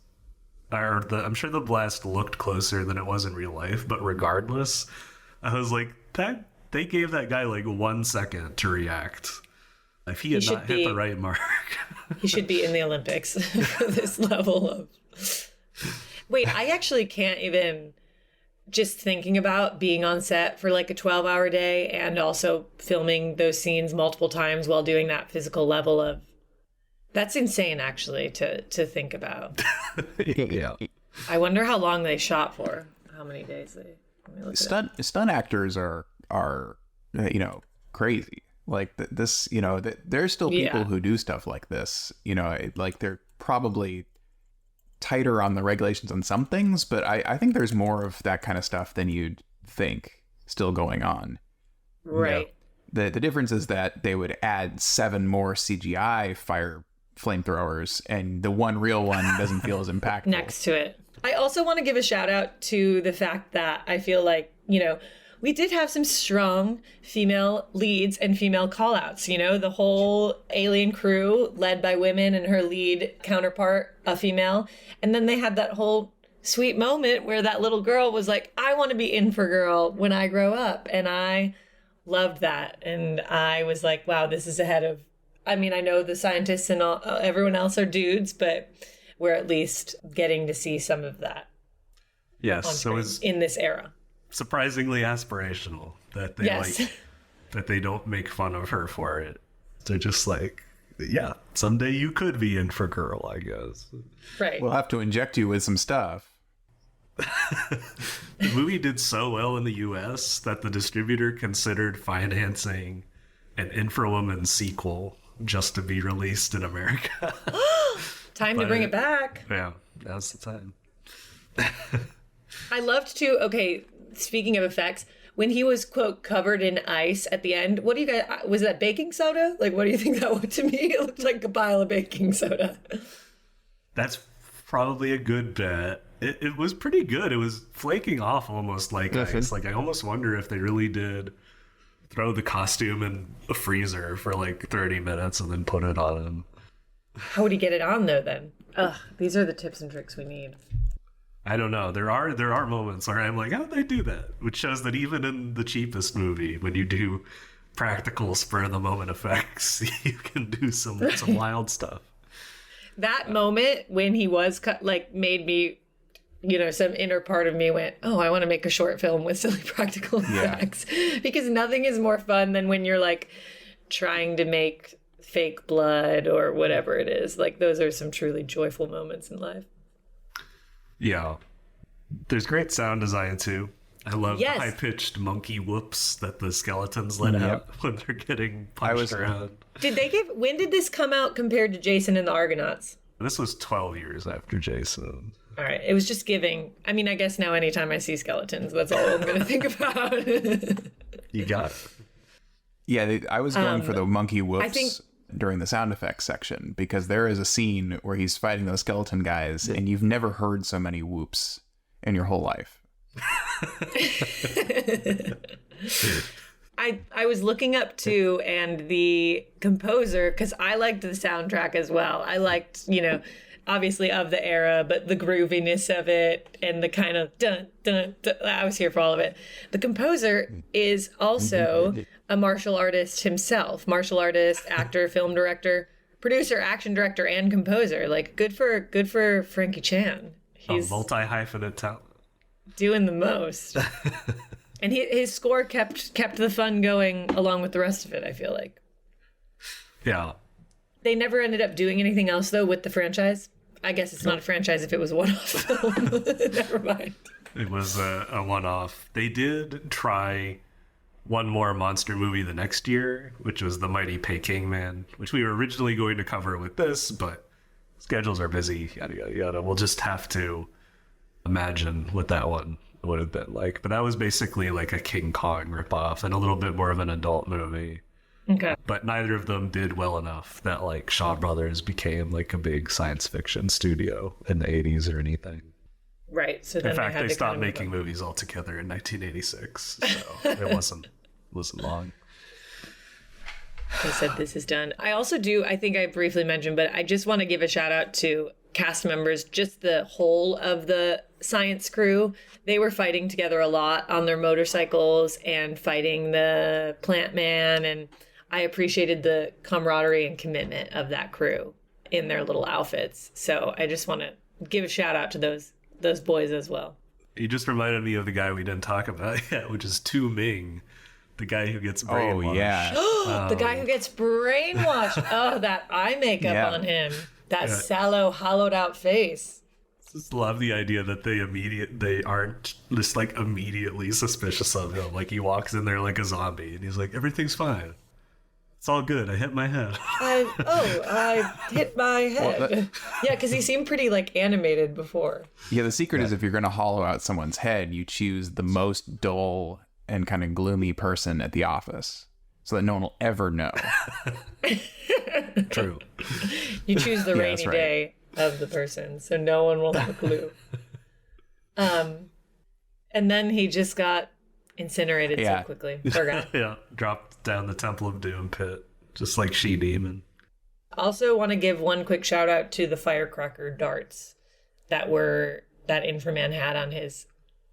I'm sure the blast looked closer than it was in real life, but regardless, I was like, they gave that guy like 1 second to react. If he had not hit the right mark. He should be in the Olympics for this level of... Wait, I actually can't even... Just thinking about being on set for like a 12-hour day and also filming those scenes multiple times while doing that physical level of... That's insane, actually, to think about. Yeah. I wonder how long they shot for. How many days they... Stunt actors are crazy. Like this, there's still people who do stuff like this. Like they're probably tighter on the regulations on some things, but I think there's more of that kind of stuff than you'd think still going on. Right. The difference is that they would add 7 more CGI fire flamethrowers, and the one real one doesn't feel as impactful. Next to it. I also want to give a shout out to the fact that I feel like, we did have some strong female leads and female call-outs. The whole alien crew led by women and her lead counterpart, a female. And then they had that whole sweet moment where that little girl was like, I want to be Infragirl when I grow up. And I loved that. And I was like, wow, this is ahead of... I mean, I know the scientists and everyone else are dudes, but we're at least getting to see some of that. Yes, so it's in this era. Surprisingly aspirational that they that they don't make fun of her for it. They're just like, yeah, someday you could be Infragirl, I guess. Right. We'll have to inject you with some stuff. The movie did so well in the US that the distributor considered financing an Infrawoman sequel just to be released in America. Time to bring it back. Yeah, now's the time. I loved too. Okay, speaking of effects, when he was quote covered in ice at the end, what do you guys? Was that baking soda? Like, what do you think that was? To me, it looked like a pile of baking soda. That's probably a good bet. It was pretty good. It was flaking off almost like ice. Like, I almost wonder if they really did throw the costume in a freezer for like 30 minutes and then put it on him. How would he get it on though? Then, these are the tips and tricks we need. I don't know. There are moments where I'm like, how did they do that? Which shows that even in the cheapest movie, when you do practical spur of the moment effects, you can do some wild stuff. That moment when he was cut, like, made me, some inner part of me went, oh, I want to make a short film with silly practical effects. Because nothing is more fun than when you're like trying to make fake blood or whatever it is. Like, those are some truly joyful moments in life. Yeah. There's great sound design too. I love the high-pitched monkey whoops that the skeletons let out when they're getting punched around. When did this come out compared to Jason and the Argonauts? This was 12 years after Jason. All right. It was just giving. I mean, I guess now anytime I see skeletons, that's all I'm going to think about. You got it. Yeah, I was going for the monkey whoops during the sound effects section, because there is a scene where he's fighting those skeleton guys and you've never heard so many whoops in your whole life. I was looking up too, and the composer, because I liked the soundtrack as well. I liked, obviously of the era, but the grooviness of it and the kind of dun, dun, dun. I was here for all of it. The composer is also a martial artist himself. Martial artist, actor, film director, producer, action director, and composer. Like, good for Frankie Chan. He's a multi-hyphenate talent. Doing the most. And his score kept the fun going along with the rest of it, I feel like. Yeah. They never ended up doing anything else, though, with the franchise. I guess it's not a franchise if it was a one-off film. Never mind. It was a one-off. They did try one more monster movie the next year, which was The Mighty Peking Man, which we were originally going to cover with this, but schedules are busy, yada, yada, yada. We'll just have to imagine what that one would have been like. But that was basically like a King Kong ripoff and a little bit more of an adult movie. Okay. But neither of them did well enough that like Shaw Brothers became like a big science fiction studio in the 80s or anything. Right. So then in fact, they stopped making movies altogether in 1986. So it wasn't long. They said this is done. I also do, I think I briefly mentioned, but I just want to give a shout out to cast members, just the whole of the science crew. They were fighting together a lot on their motorcycles and fighting the plant man, and I appreciated the camaraderie and commitment of that crew in their little outfits. So I just want to give a shout out to those boys as well. You just reminded me of the guy we didn't talk about yet, which is Tu Ming, the guy who gets brainwashed. Oh, yeah. The guy who gets brainwashed. Oh, that eye makeup on him. That sallow, hollowed out face. Just love the idea that they aren't just like immediately suspicious of him. Like he walks in there like a zombie and he's like, everything's fine. It's all good. I hit my head. I hit my head. Yeah, because he seemed pretty like animated before. Yeah, the secret is if you're going to hollow out someone's head, you choose the most dull and kind of gloomy person at the office so that no one will ever know. True. You choose the rainy day of the person so no one will have a clue. And then he just got incinerated so quickly. Forgot. Yeah, dropped down the Temple of Doom pit, just like She-Demon. Also want to give one quick shout out to the firecracker darts that Inframan had on his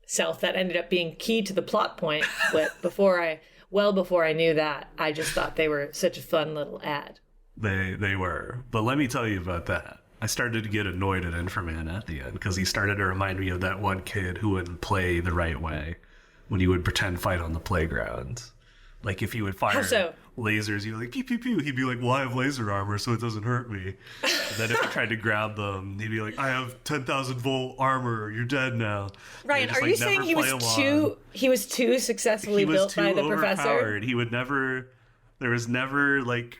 self that ended up being key to the plot point. But before I knew that, I just thought they were such a fun little ad. They were. But let me tell you about that. I started to get annoyed at Inframan at the end because he started to remind me of that one kid who wouldn't play the right way when he would pretend fight on the playground. Like if he would fire lasers, you're like, pew, pew, pew. He'd be like, well, I have laser armor, so it doesn't hurt me. And then if he tried to grab them, he'd be like, I have 10,000 volt armor. You're dead now. Ryan, are you saying he was too successfully built by the professor? He would never, there was never like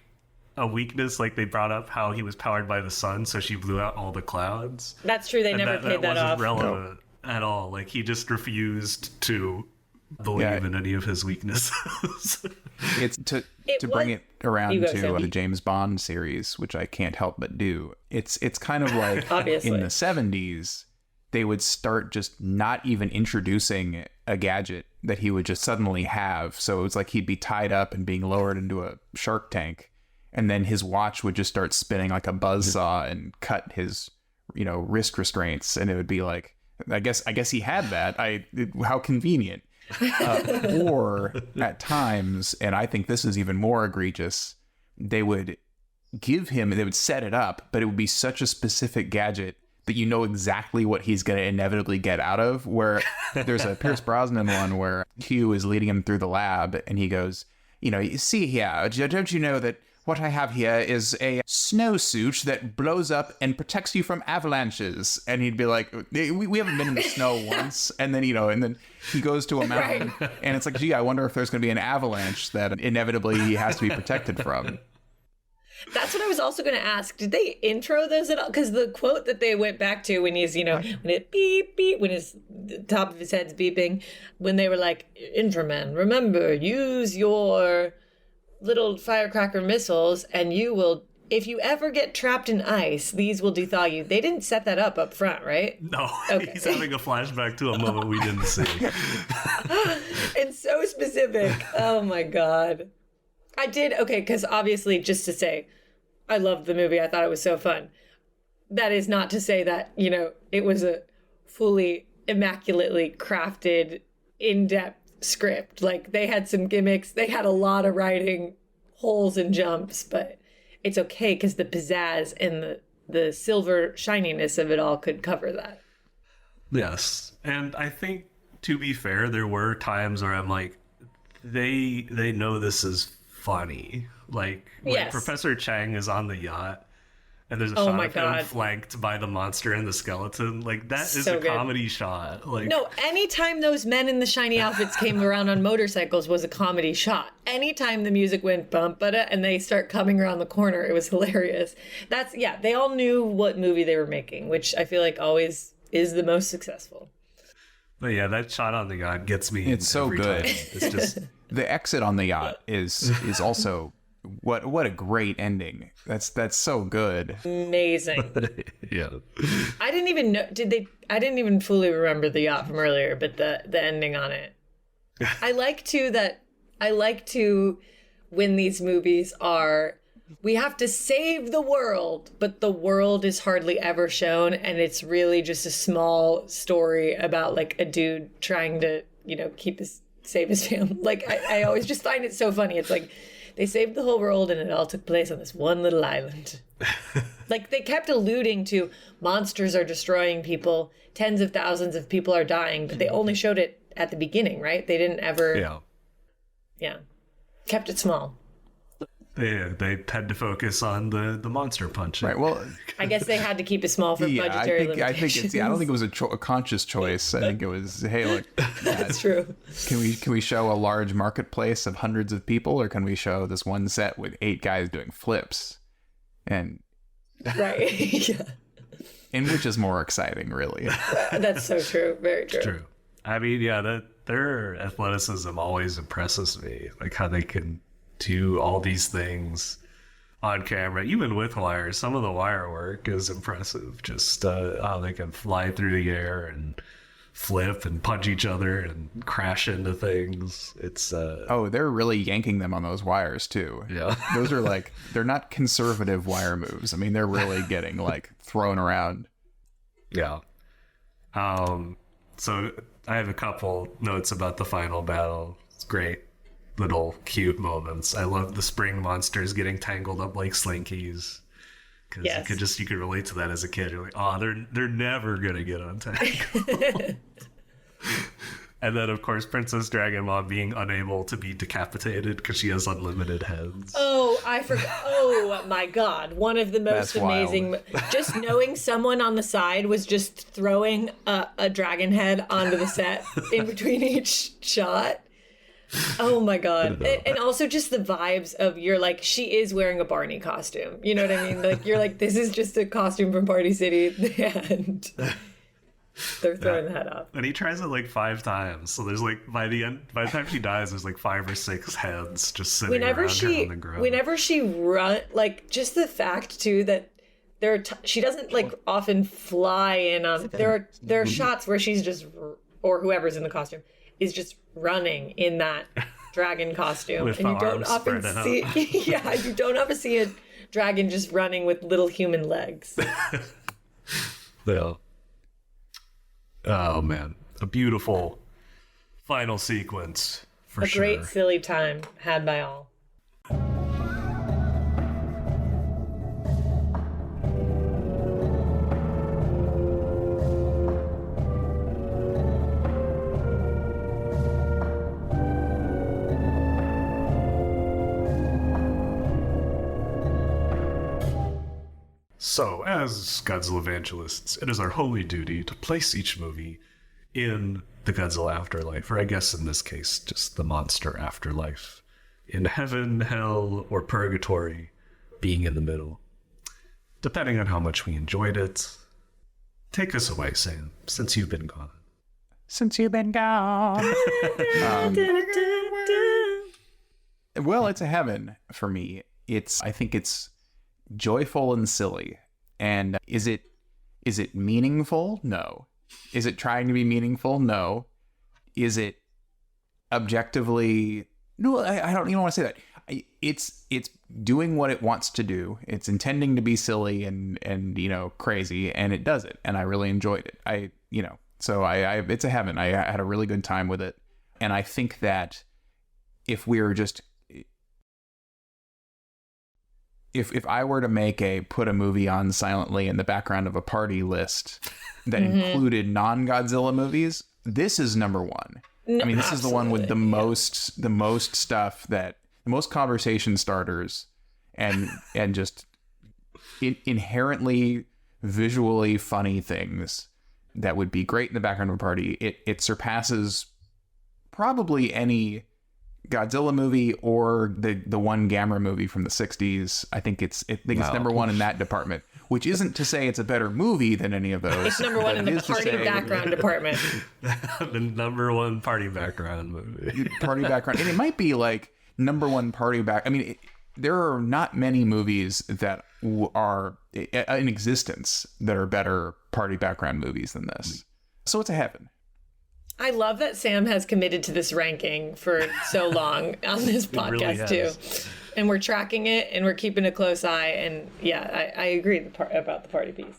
a weakness. Like they brought up how he was powered by the sun, so she blew out all the clouds. That's true. They never paid that off. Relevant. at all. Like, he just refused to believe in any of his weaknesses. It's to bring it around to the James Bond series, which I can't help but do. It's kind of like Obviously. In the 70s, they would start just not even introducing a gadget that he would just suddenly have. So it was like he'd be tied up and being lowered into a shark tank, and then his watch would just start spinning like a buzzsaw and cut his, wrist restraints, and it would be like, I guess he had that. How convenient. Or at times, and I think this is even more egregious, they would set it up, but it would be such a specific gadget that you know exactly what he's going to inevitably get out of. Where there's a Pierce Brosnan one where Q is leading him through the lab, and he goes, you see here, don't you know that what I have here is a snowsuit that blows up and protects you from avalanches? And he'd be like, we haven't been in the snow once. And then, and then he goes to a mountain, and it's like, gee, I wonder if there's going to be an avalanche that inevitably he has to be protected from. That's what I was also going to ask. Did they intro those at all? Because the quote that they went back to when he's, when it beep, beep, when the top of his head's beeping, when they were like, Inframan, remember, use your little firecracker missiles and you will, if you ever get trapped in ice, these will thaw you. They didn't set that up front, right? No, okay. He's having a flashback to a moment we didn't see. It's so specific. Oh my God. I did, okay, because obviously, just to say, I loved the movie. I thought it was so fun. That is not to say that, it was a fully immaculately crafted, in-depth script. Like, they had some gimmicks. They had a lot of writing, holes and jumps, but it's okay because the pizzazz and the silver shininess of it all could cover that. Yes. And I think, to be fair, there were times where I'm like, they know this is funny. Like, when yes. Professor Chang is on the yacht and there's a shot of him flanked by the monster and the skeleton, like, that is so a good comedy shot. Like, no, anytime those men in the shiny outfits came around on motorcycles was a comedy shot. Anytime the music went bump and they start coming around the corner, it was hilarious. They all knew what movie they were making, which I feel like always is the most successful. But yeah, that shot on the yacht gets me. It's so good. It's just the exit on the yacht is also what a great ending. That's so good. Amazing. Yeah. I didn't even know. I didn't even fully remember the yacht from earlier, but the ending on it. I like to when these movies are, we have to save the world, but the world is hardly ever shown, and it's really just a small story about like a dude trying to, save his family. Like, I always just find it so funny. It's like they saved the whole world and it all took place on this one little island. Like, they kept alluding to monsters are destroying people, tens of thousands of people are dying, but they only showed it at the beginning, right? They didn't ever. Yeah. Kept it small. Yeah, they had to focus on the monster punch. Right. Well, I guess they had to keep it small for budgetary limitations. I think it's. I don't think it was a conscious choice. I think it was, hey, look, that's true. Can we show a large marketplace of hundreds of people, or can we show this one set with 8 guys doing flips? And right, yeah. And which is more exciting, really? That's so true. Very true. It's true. I mean, yeah, their athleticism always impresses me. Like, how they can do all these things on camera, even with wires. Some of the wire work is impressive. Just how they can fly through the air and flip and punch each other and crash into things. It's they're really yanking them on those wires too. Yeah. Those are like, they're not conservative wire moves. I mean, they're really getting like thrown around. Yeah. So I have a couple notes about the final battle. It's great. Little cute moments. I love the spring monsters getting tangled up like slinkies, because you could relate to that as a kid. You're like, oh, they're never gonna get untangled. And then, of course, Princess Dragon Mom being unable to be decapitated because she has unlimited heads. Oh, I forgot. Oh, my God. One of the most amazing... Just knowing someone on the side was just throwing a dragon head onto the set in between each shot. Oh, my God. And also just the vibes of, you're like, she is wearing a Barney costume. You know what I mean? Like, you're like, this is just a costume from Party City. And They're throwing the head off. And he tries it like 5 times. So there's like by the time she dies, there's like 5 or 6 heads just sitting around her on the ground. Whenever she run, like just the fact too that she doesn't like often fly in on. There are shots where she's just, or whoever's in the costume is just running in that dragon costume, with and you don't arms often spread see. Yeah, you don't often see a dragon just running with little human legs. Yeah. Oh man, a beautiful final sequence for sure. A great silly time had by all. So, as Godzillavangelists, it is our holy duty to place each movie in the Godzilla afterlife, or I guess in this case, just the monster afterlife. In heaven, hell, or purgatory, being in the middle. Depending on how much we enjoyed it. Take us away, Sam, since you've been gone. Since you've been gone. Well, it's a heaven for me. I think it's joyful and silly. And is it meaningful? No. Is it trying to be meaningful? No. Is it objectively? No, I don't even want to say that. It's doing what it wants to do. It's intending to be silly and crazy, and it does it. And I really enjoyed it. So it's a heaven. I had a really good time with it. And I think that if we were just If I were to put a movie on silently in the background of a party list that included non-Godzilla movies, this is number one. I mean, this is the one with the most stuff, the most conversation starters, and just inherently visually funny things that would be great in the background of a party. It surpasses probably any Godzilla movie or the one Gamera movie from the 60s. I think it's number one in that department, which isn't to say it's a better movie than any of those. It's number one in the party background department. The number one party background movie. Party background. And it might be like number one party back. I mean, there are not many movies that are in existence that are better party background movies than this. So it's a heaven. I love that Sam has committed to this ranking for so long on this podcast too. And we're tracking it and we're keeping a close eye. And yeah, I agree about the party piece.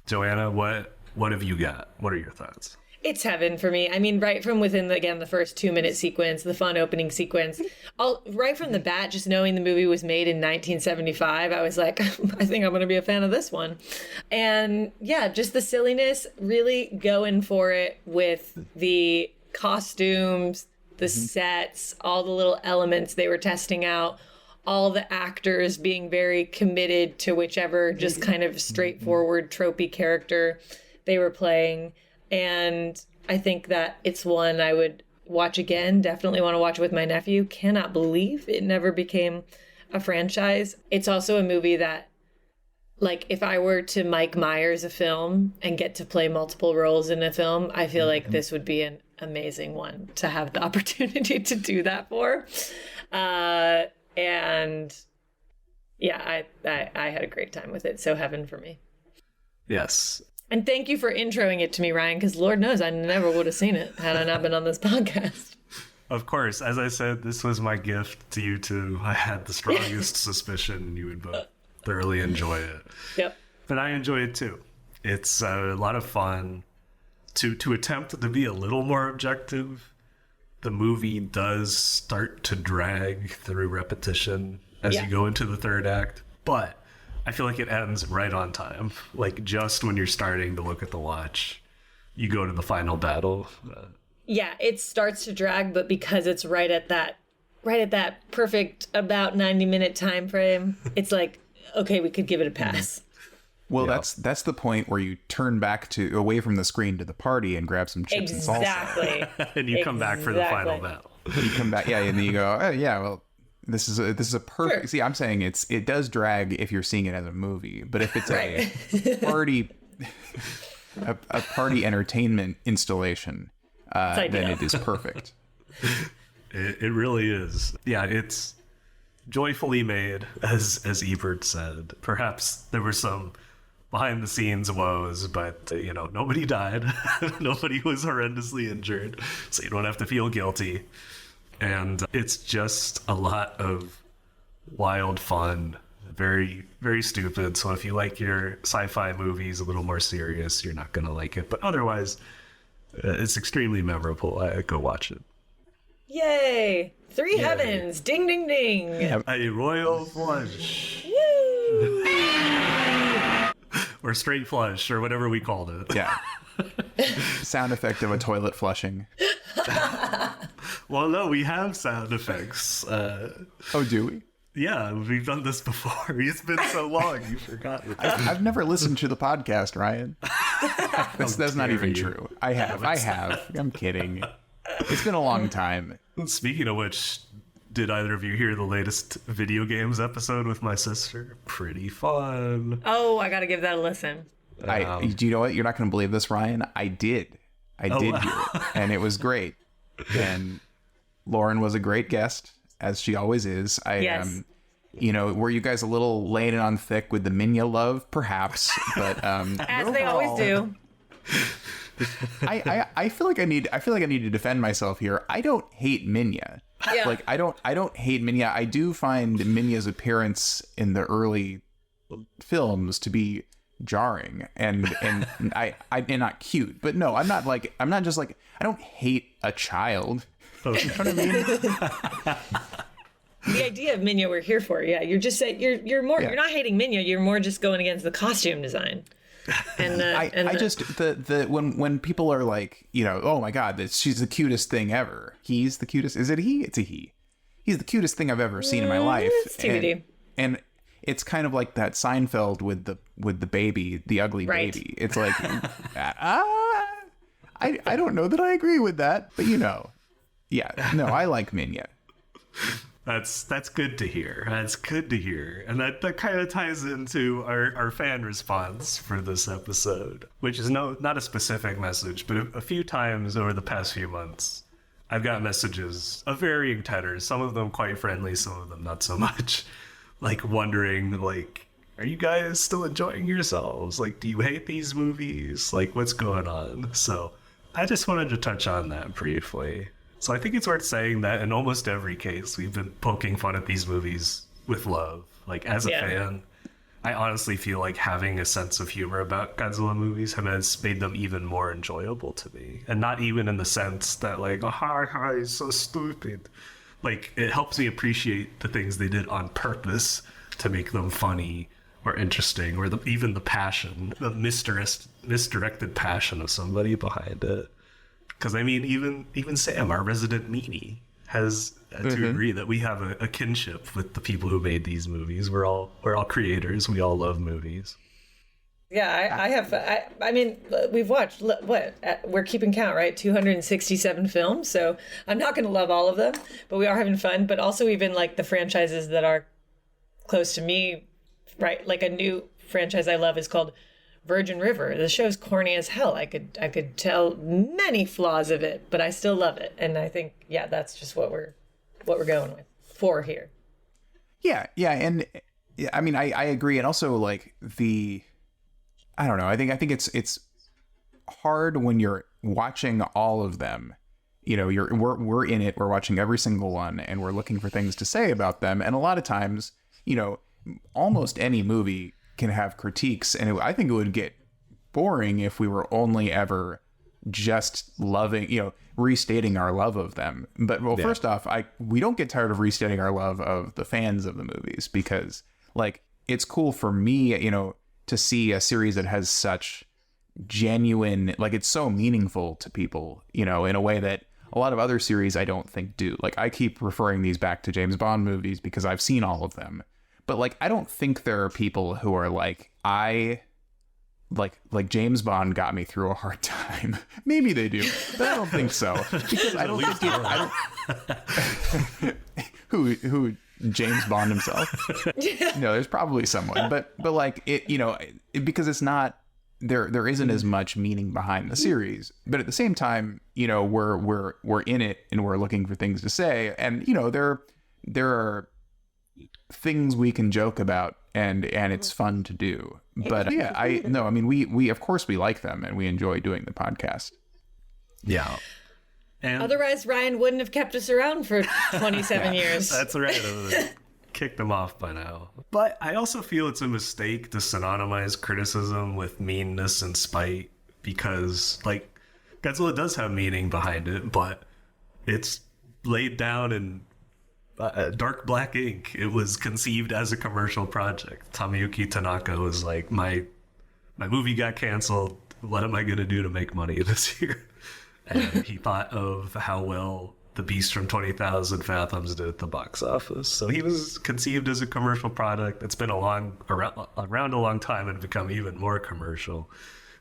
Joanna, what have you got? What are your thoughts? It's heaven for me. I mean, right from within, the first 2-minute sequence, the fun opening sequence, right from the bat, just knowing the movie was made in 1975, I was like, I think I'm going to be a fan of this one. And yeah, just the silliness, really going for it with the costumes, the sets, all the little elements they were testing out, all the actors being very committed to whichever just kind of straightforward, tropey character they were playing. And I think that it's one I would watch again. Definitely want to watch it with my nephew. Cannot believe it never became a franchise. It's also a movie that, like, if I were to Mike Myers a film and get to play multiple roles in a film, I feel like this would be an amazing one to have the opportunity to do that for. And yeah, I had a great time with it. So heaven for me. Yes. And thank you for introing it to me, Ryan, because Lord knows I never would have seen it had I not been on this podcast. Of course. As I said, this was my gift to you two. I had the strongest suspicion you would both thoroughly enjoy it. Yep. But I enjoy it too. It's a lot of fun. To attempt to be a little more objective, the movie does start to drag through repetition as you go into the third act. But I feel like it ends right on time. Like, just when you're starting to look at the watch, you go to the final battle. Yeah, it starts to drag, but because it's right at that perfect about 90-minute time frame, it's like, okay, we could give it a pass. Well, that's the point where you turn back away from the screen to the party and grab some chips and salsa. Exactly. And you come back for the final battle. You come back, and then you go, oh yeah, well, this is a perfect. Sure. See, I'm saying it does drag if you're seeing it as a movie, but if it's a party, a party entertainment installation, then it is perfect. It really is. Yeah, it's joyfully made, as Ebert said. Perhaps there were some behind the scenes woes, but nobody died. Nobody was horrendously injured, so you don't have to feel guilty. And it's just a lot of wild fun, very, very stupid. So if you like your sci-fi movies a little more serious, you're not going to like it. But otherwise, it's extremely memorable. Go watch it. Yay! Three heavens! Ding, ding, ding! A royal flush. Or straight flush, or whatever we called it. Yeah. Sound effect of a toilet flushing. Well, no, we have sound effects. Oh, do we? Yeah, we've done this before. It's been so long, you forgot. I've never listened to the podcast, Ryan. That's not even true. I have. I'm kidding. It's been a long time. Speaking of which, did either of you hear the latest video games episode with my sister? Pretty fun. Oh, I gotta give that a listen. Do you know what? You're not going to believe this, Ryan. I did hear it, and it was great. And Lauren was a great guest, as she always is. Yes. Were you guys a little laying it on thick with the Minya love? Perhaps, but as they always do. I feel like I need to defend myself here. I don't hate Minya. Yeah. Like I don't hate Minya. I do find Minya's appearance in the early films to be jarring and not cute. But no, I'm not just like, I don't hate a child. You know what I mean? The idea of Minya we're here for. Yeah, you're just saying you're more. Yeah. You're not hating Minya. You're more just going against the costume design. And when people are like, oh my God, she's the cutest thing ever. He's the cutest. Is it he? It's a he. He's the cutest thing I've ever seen in my life. It's TBD. And it's kind of like that Seinfeld with the baby, the ugly baby. It's like, I don't know that I agree with that, but yeah, no, I like Minya. That's good to hear. That's good to hear. And that kind of ties into our fan response for this episode, which is not a specific message, but a few times over the past few months, I've got messages of varying tenors, some of them quite friendly, some of them not so much, like wondering, like, are you guys still enjoying yourselves? Like, do you hate these movies? Like, what's going on? So I just wanted to touch on that briefly. So I think it's worth saying that in almost every case, we've been poking fun at these movies with love. Like, as a fan, I honestly feel like having a sense of humor about Godzilla movies has made them even more enjoyable to me. And not even in the sense that, like, oh, hi, it's so stupid. Like, it helps me appreciate the things they did on purpose to make them funny or interesting, or even the passion, the misdirected passion of somebody behind it. Because, I mean, even Sam, our resident meanie, has to agree that we have a kinship with the people who made these movies. We're all creators. We all love movies. Yeah, I mean, we've watched, we're keeping count, right? 267 films. So I'm not going to love all of them, but we are having fun. But also even like the franchises that are close to me, right? Like a new franchise I love is called Virgin River. The show's corny as hell. I could tell many flaws of it, but I still love it. And I think, that's just what we're going with for here. Yeah, and I mean, I agree. And also, like, I don't know. I think it's hard when you're watching all of them. We're in it. We're watching every single one, and we're looking for things to say about them. And a lot of times, almost any movie can have critiques, and I think it would get boring if we were only ever just loving, restating our love of them. But first off, we don't get tired of restating our love of the fans of the movies, because like it's cool for me, to see a series that has such genuine, like it's so meaningful to people, in a way that a lot of other series I don't think do. Like I keep referring these back to James Bond movies because I've seen all of them. But like, I don't think there are people who are like, like James Bond got me through a hard time. Maybe they do, but I don't think so. Because I don't think who James Bond himself? No, there's probably someone, but like it, because it's not there isn't as much meaning behind the series, but at the same time, you know, we're in it and we're looking for things to say, and you know, there are things we can joke about, and it's fun to do. But yeah, I mean, we of course we like them and we enjoy doing the podcast. Yeah. And otherwise, Ryan wouldn't have kept us around for 27 years. That's right. I would have kicked them off by now. But I also feel it's a mistake to synonymize criticism with meanness and spite, because, like, Godzilla does have meaning behind it, but it's laid down in dark black ink. It was conceived as a commercial project. Tomoyuki Tanaka was like, my movie got canceled. What am I going to do to make money this year? And he thought of how well The Beast from 20,000 Fathoms did at the box office. So he was conceived as a commercial product. It's been around a long time and become even more commercial.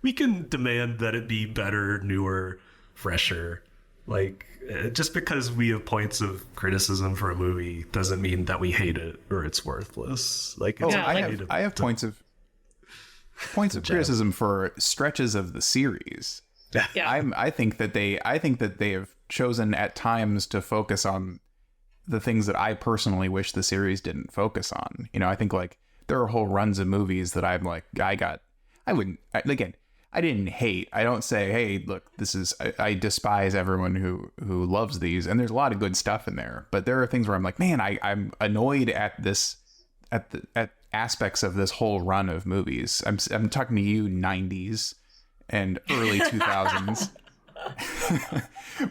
We can demand that it be better, newer, fresher. Like, just because we have points of criticism for a movie doesn't mean that we hate it or it's worthless. Like, it's I have points of criticism for stretches of the series. Yeah. I think that they have chosen at times to focus on the things that I personally wish the series didn't focus on. You know, I think like there are whole runs of movies that I'm like, I didn't hate. I don't say, hey, look, I despise everyone who loves these. And there's a lot of good stuff in there, but there are things where I'm like, man, I'm annoyed at aspects of this whole run of movies. I'm talking to you 90s and early 2000s.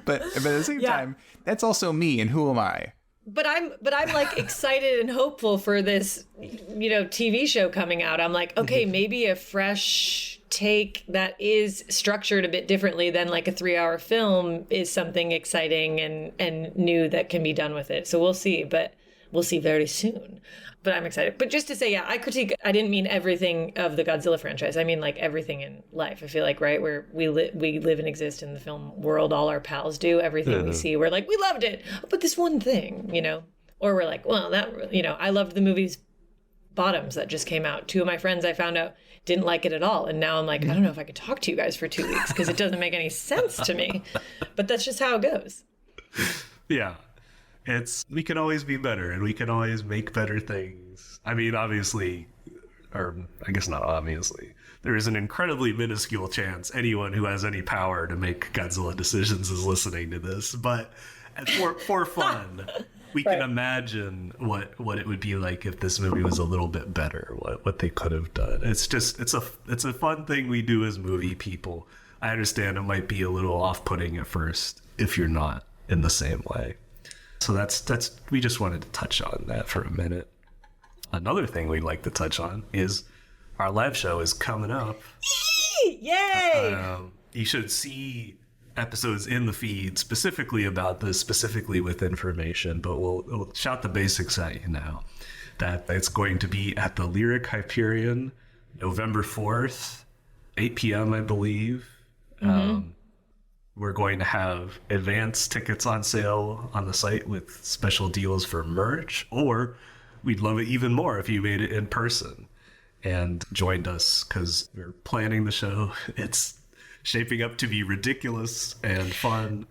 but at the same time, that's also me, and who am I? But I'm like excited and hopeful for this, you know, TV show coming out. I'm like, okay, maybe a fresh take that is structured a bit differently than like a 3-hour film is something exciting and new that can be done with it. So we'll see, but we'll see very soon. But I'm excited. But just to say, I didn't mean everything of the Godzilla franchise. I mean, like, everything in life. I feel like, right, where we live and exist in the film world, all our pals do. Everything we see, we're like, we loved it. But this one thing, you know? Or we're like, well, that, you know, I loved the movie's Bottoms that just came out. 2 of my friends, I found out, didn't like it at all. And now I'm like, I don't know if I could talk to you guys for 2 weeks because it doesn't make any sense to me. But that's just how it goes. Yeah. We can always be better, and we can always make better things. I mean, obviously, or I guess not obviously, there is an incredibly minuscule chance anyone who has any power to make Godzilla decisions is listening to this. But for fun, we can imagine what it would be like if this movie was a little bit better, what they could have done. It's a fun thing we do as movie people. I understand it might be a little off-putting at first if you're not in the same way. So that's we just wanted to touch on that for a minute. Another thing we'd like to touch on is our live show is coming up. Yay! You should see episodes in the feed specifically about this, specifically with information, but we'll shout the basics at you now. That it's going to be at the Lyric Hyperion, November 4th, 8 p.m., I believe. We're going to have advance tickets on sale on the site with special deals for merch, or we'd love it even more if you made it in person and joined us, because we're planning the show. It's shaping up to be ridiculous and fun,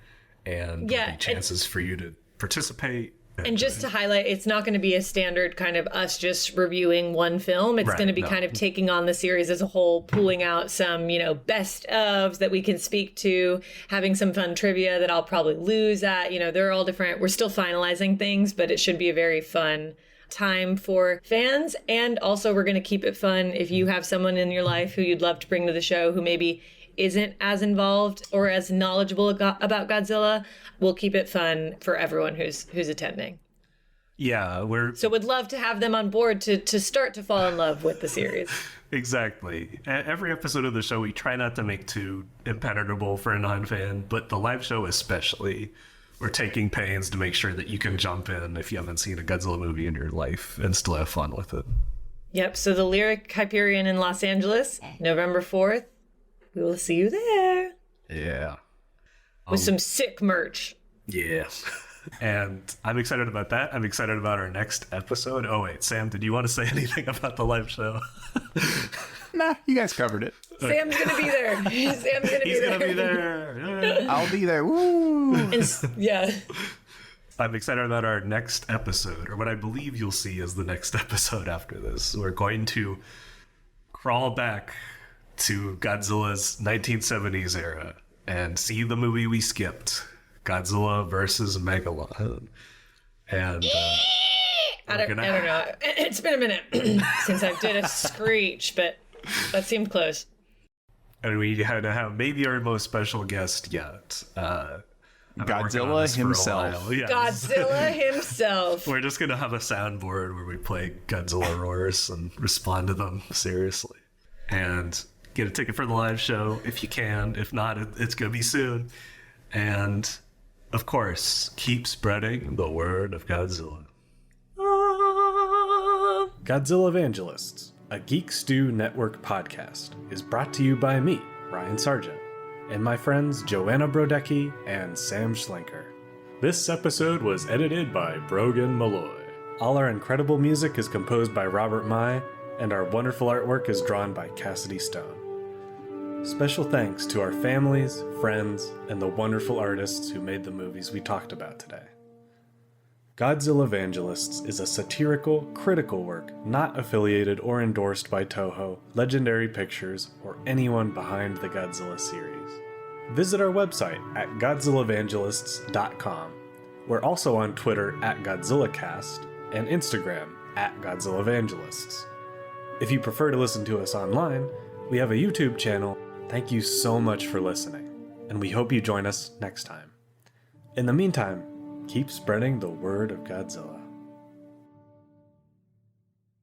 and there'll be chances for you to participate. And just to highlight, it's not going to be a standard kind of us just reviewing one film. It's going to be kind of taking on the series as a whole, pulling out some, you know, best ofs that we can speak to, having some fun trivia that I'll probably lose at. You know, they're all different. We're still finalizing things, but it should be a very fun time for fans. And also, we're going to keep it fun if you have someone in your life who you'd love to bring to the show who maybe isn't as involved or as knowledgeable about Godzilla. We'll keep it fun for everyone who's attending. Yeah, so would love to have them on board to start to fall in love with the series. Exactly. Every episode of the show, we try not to make too impenetrable for a non-fan, but the live show especially, we're taking pains to make sure that you can jump in if you haven't seen a Godzilla movie in your life and still have fun with it. Yep, so the Lyric Hyperion in Los Angeles, November 4th. We will see you there. Yeah. With some sick merch. Yeah. And I'm excited about that. I'm excited about our next episode. Oh, wait, Sam, did you want to say anything about the live show? Nah, you guys covered it. Sam's gonna be there. Sam's gonna He's be gonna there. be there. I'll be there. Woo! Yeah. I'm excited about our next episode, or what I believe you'll see as the next episode after this. We're going to crawl back to Godzilla's 1970s era and see the movie we skipped, Godzilla versus Megalon. And I don't know. It's been a minute since I did a screech, but that seemed close. And we had to have maybe our most special guest yet. Godzilla himself. Yes. Godzilla himself. We're just going to have a soundboard where we play Godzilla roars and respond to them seriously. And get a ticket for the live show if you can. If not, it's going to be soon. And, of course, keep spreading the word of Godzilla. Godzillavangelists, a Geek Stew Network podcast, is brought to you by me, Ryan Sargent, and my friends Joanna Brodecki and Sam Schlenker. This episode was edited by Brogan Malloy. All our incredible music is composed by Robert Mai, and our wonderful artwork is drawn by Cassidy Stone. Special thanks to our families, friends, and the wonderful artists who made the movies we talked about today. Godzillavangelists is a satirical, critical work not affiliated or endorsed by Toho, Legendary Pictures, or anyone behind the Godzilla series. Visit our website at godzillavangelists.com. We're also on Twitter at GodzillaCast and Instagram at GodzillaVangelists. If you prefer to listen to us online, we have a YouTube channel. Thank you so much for listening, and we hope you join us next time. In the meantime, keep spreading the word of Godzilla.